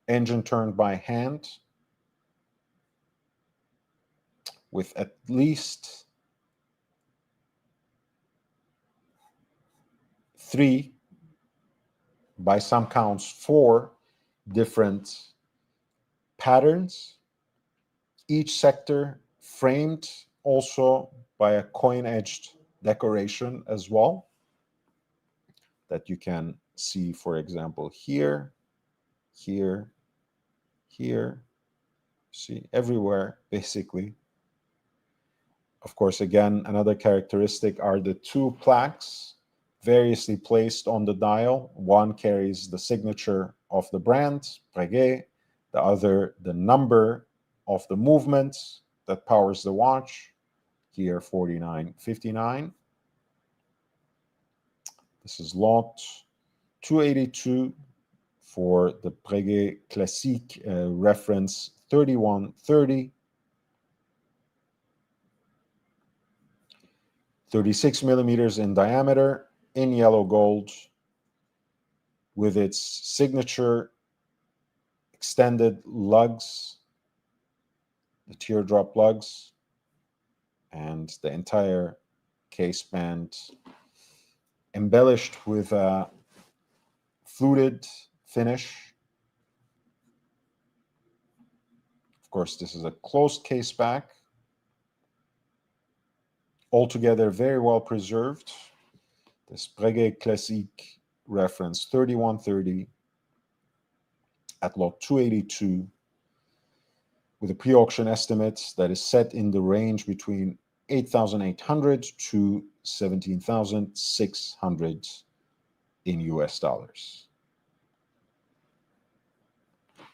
engine turned by hand, with at least 3, by some counts 4, different patterns, each sector framed also by a coin-edged decoration as well, that you can see, for example, here, here, here, see everywhere, basically. Of course, again, another characteristic are the 2 plaques variously placed on the dial. One carries the signature of the brand, Breguet, the other the number of the movement that powers the watch, here 4959. This is lot 282 for the Breguet Classique reference 3130. 36 millimeters in diameter, in yellow gold, with its signature extended lugs, the teardrop lugs, and the entire case band embellished with a fluted finish. Of course, this is a closed case back, altogether very well preserved. This Breguet Classique reference 3130 at lot 282, with a pre-auction estimate that is set in the range between 8,800 to 17,600 in US dollars.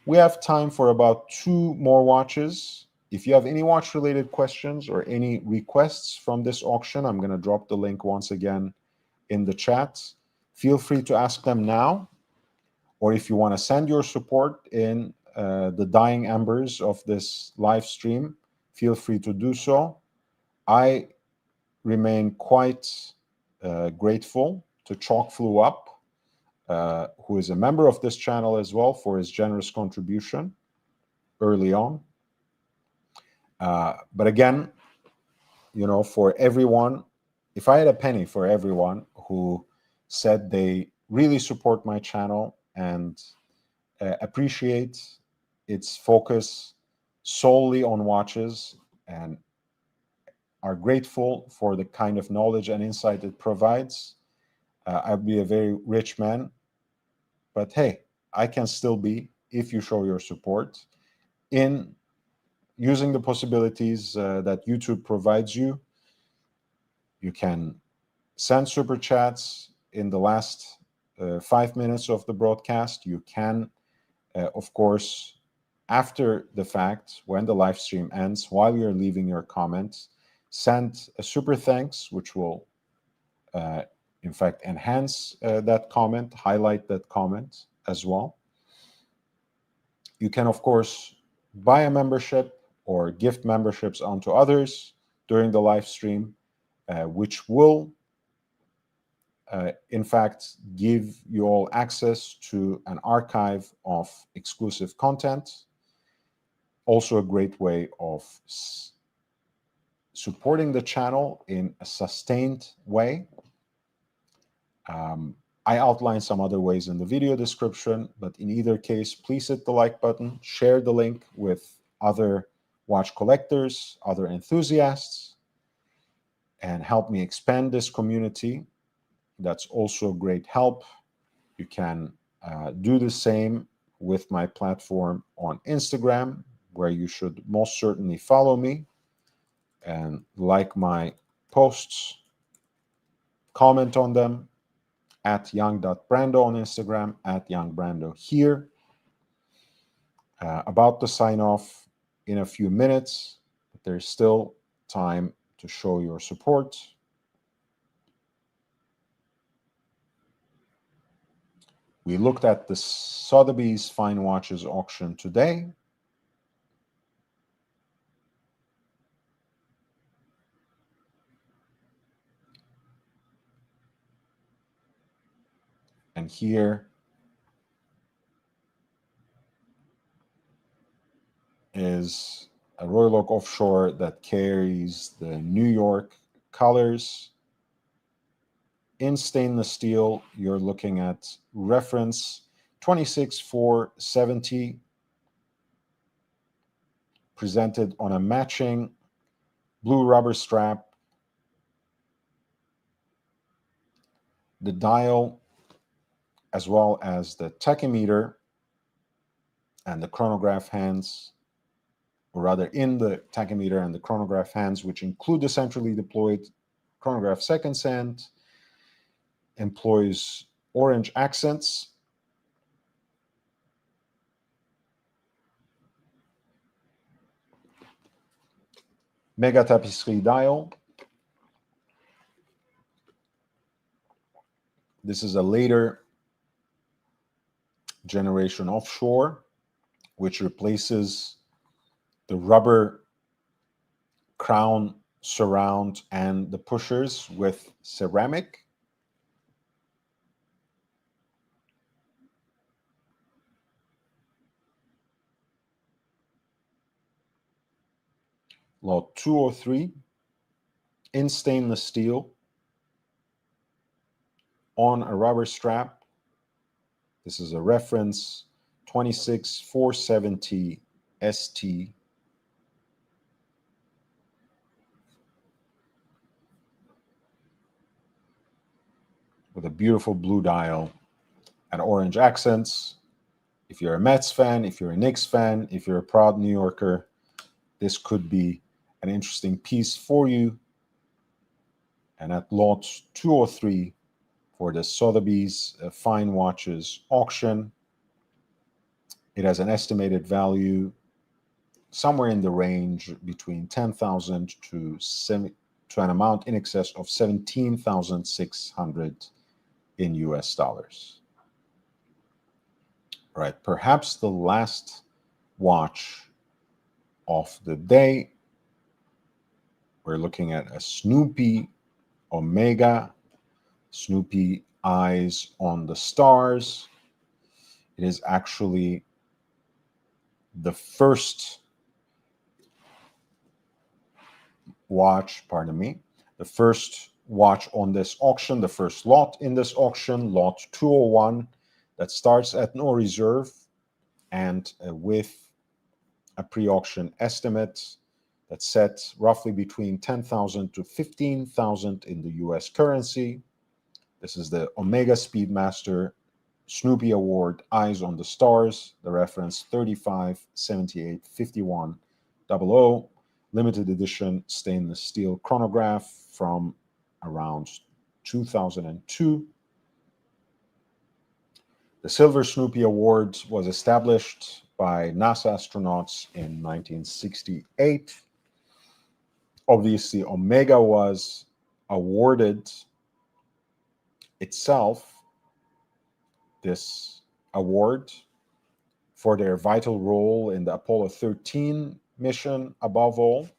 We have time for about 2 more watches. If you have any watch-related questions or any requests from this auction, I'm going to drop the link once again in the chat. Feel free to ask them now, or if you want to send your support in the dying embers of this live stream, feel free to do so. I remain quite grateful to Chalk Flew Up, who is a member of this channel as well, for his generous contribution early on. But again, you know, for everyone, if I had a penny for everyone who said they really support my channel and appreciate its focus solely on watches, and are grateful for the kind of knowledge and insight it provides, I'd be a very rich man. But hey, I can still be, if you show your support, in using the possibilities that YouTube provides you. You can send super chats in the last 5 minutes of the broadcast. You can, of course, after the fact, when the live stream ends, while you're leaving your comments, send a super thanks, which will, in fact, enhance that comment, highlight that comment as well. You can, of course, buy a membership or gift memberships onto others during the live stream, which will, in fact, give you all access to an archive of exclusive content. Also a great way of supporting the channel in a sustained way. I outline some other ways in the video description, but in either case, please hit the like button, share the link with other watch collectors, other enthusiasts, and help me expand this community. That's also great help. You can do the same with my platform on Instagram, where you should most certainly follow me and like my posts, comment on them, at young.brando on Instagram, at youngbrando here. About to sign off in a few minutes, but there's still time to show your support. We looked at the Sotheby's Fine Watches auction today. And here is a Royal Oak Offshore that carries the New York colors. In stainless steel, you're looking at reference 26470, presented on a matching blue rubber strap. The dial, as well as the tachymeter and the chronograph hands, or rather in the tachymeter and the chronograph hands, which include the centrally deployed chronograph seconds hand, employs orange accents. Mega tapisserie dial. This is a later generation offshore, which replaces the rubber crown surround and the pushers with ceramic. Lot 203 in stainless steel on a rubber strap. This is a reference 26470 ST. With a beautiful blue dial and orange accents. If you're a Mets fan, if you're a Knicks fan, if you're a proud New Yorker, this could be an interesting piece for you. And at lot 203 for the Sotheby's Fine Watches auction, it has an estimated value somewhere in the range between 10,000 to an amount in excess of 17,600 in US dollars. Right, perhaps the last watch of the day. We're looking at a Snoopy Omega, Snoopy Eyes on the Stars. It is actually the first watch, the first watch on this auction, the first lot in this auction, lot 201, that starts at no reserve and with a pre-auction estimate that's set roughly between 10,000 to 15,000 in the US currency. This is the Omega Speedmaster Snoopy Award Eyes on the Stars, the reference 35785100, limited edition stainless steel chronograph from around 2002. The Silver Snoopy Award was established by NASA astronauts in 1968. Obviously, Omega was awarded itself this award for their vital role in the Apollo 13 mission, above all.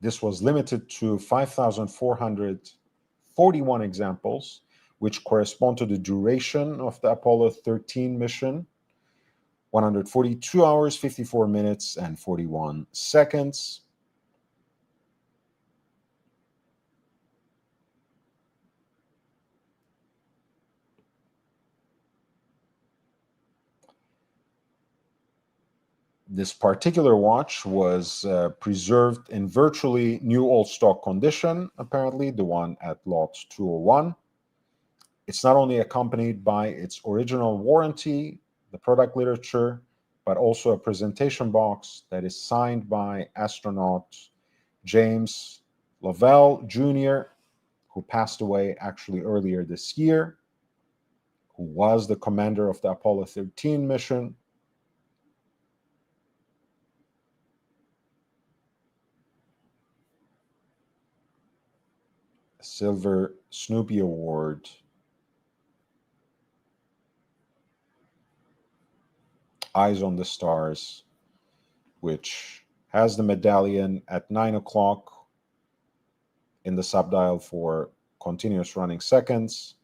This was limited to 5,441 examples, which correspond to the duration of the Apollo 13 mission, 142 hours, 54 minutes, and 41 seconds. This particular watch was preserved in virtually new old stock condition, apparently, the one at lot 201. It's not only accompanied by its original warranty, the product literature, but also a presentation box that is signed by astronaut James Lovell Jr., who passed away actually earlier this year, who was the commander of the Apollo 13 mission. Silver Snoopy Award. Eyes on the Stars, which has the medallion at 9 o'clock in the subdial for continuous running seconds,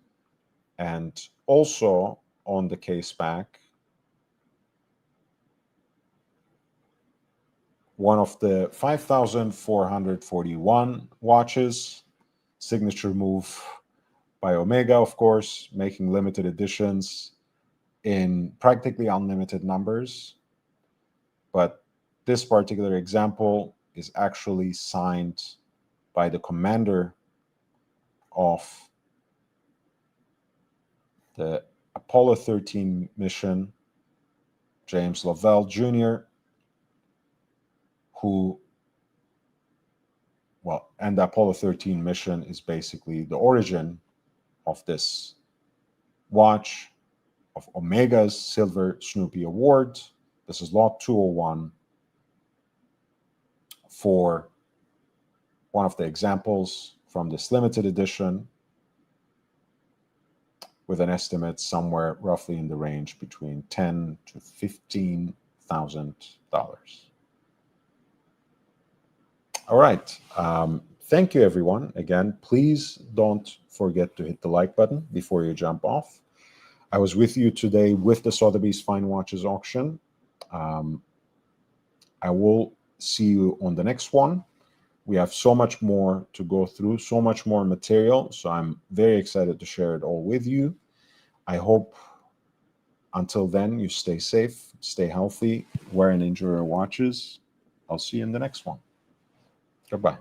and also on the case back, one of the 5,441 watches, signature move by Omega, of course, making limited editions in practically unlimited numbers. But this particular example is actually signed by the commander of the Apollo 13 mission, James Lovell Jr., and the Apollo 13 mission is basically the origin of this watch, of Omega's Silver Snoopy Award. This is lot 201 for one of the examples from this limited edition, with an estimate somewhere roughly in the range between $10,000 to $15,000. All right. Thank you, everyone. Again, please don't forget to hit the like button before you jump off. I was with you today with the Sotheby's Fine Watches auction. I will see you on the next one. We have so much more to go through, so much more material. So I'm very excited to share it all with you. I hope until then you stay safe, stay healthy, wear and enjoy your watches. I'll see you in the next one. Goodbye.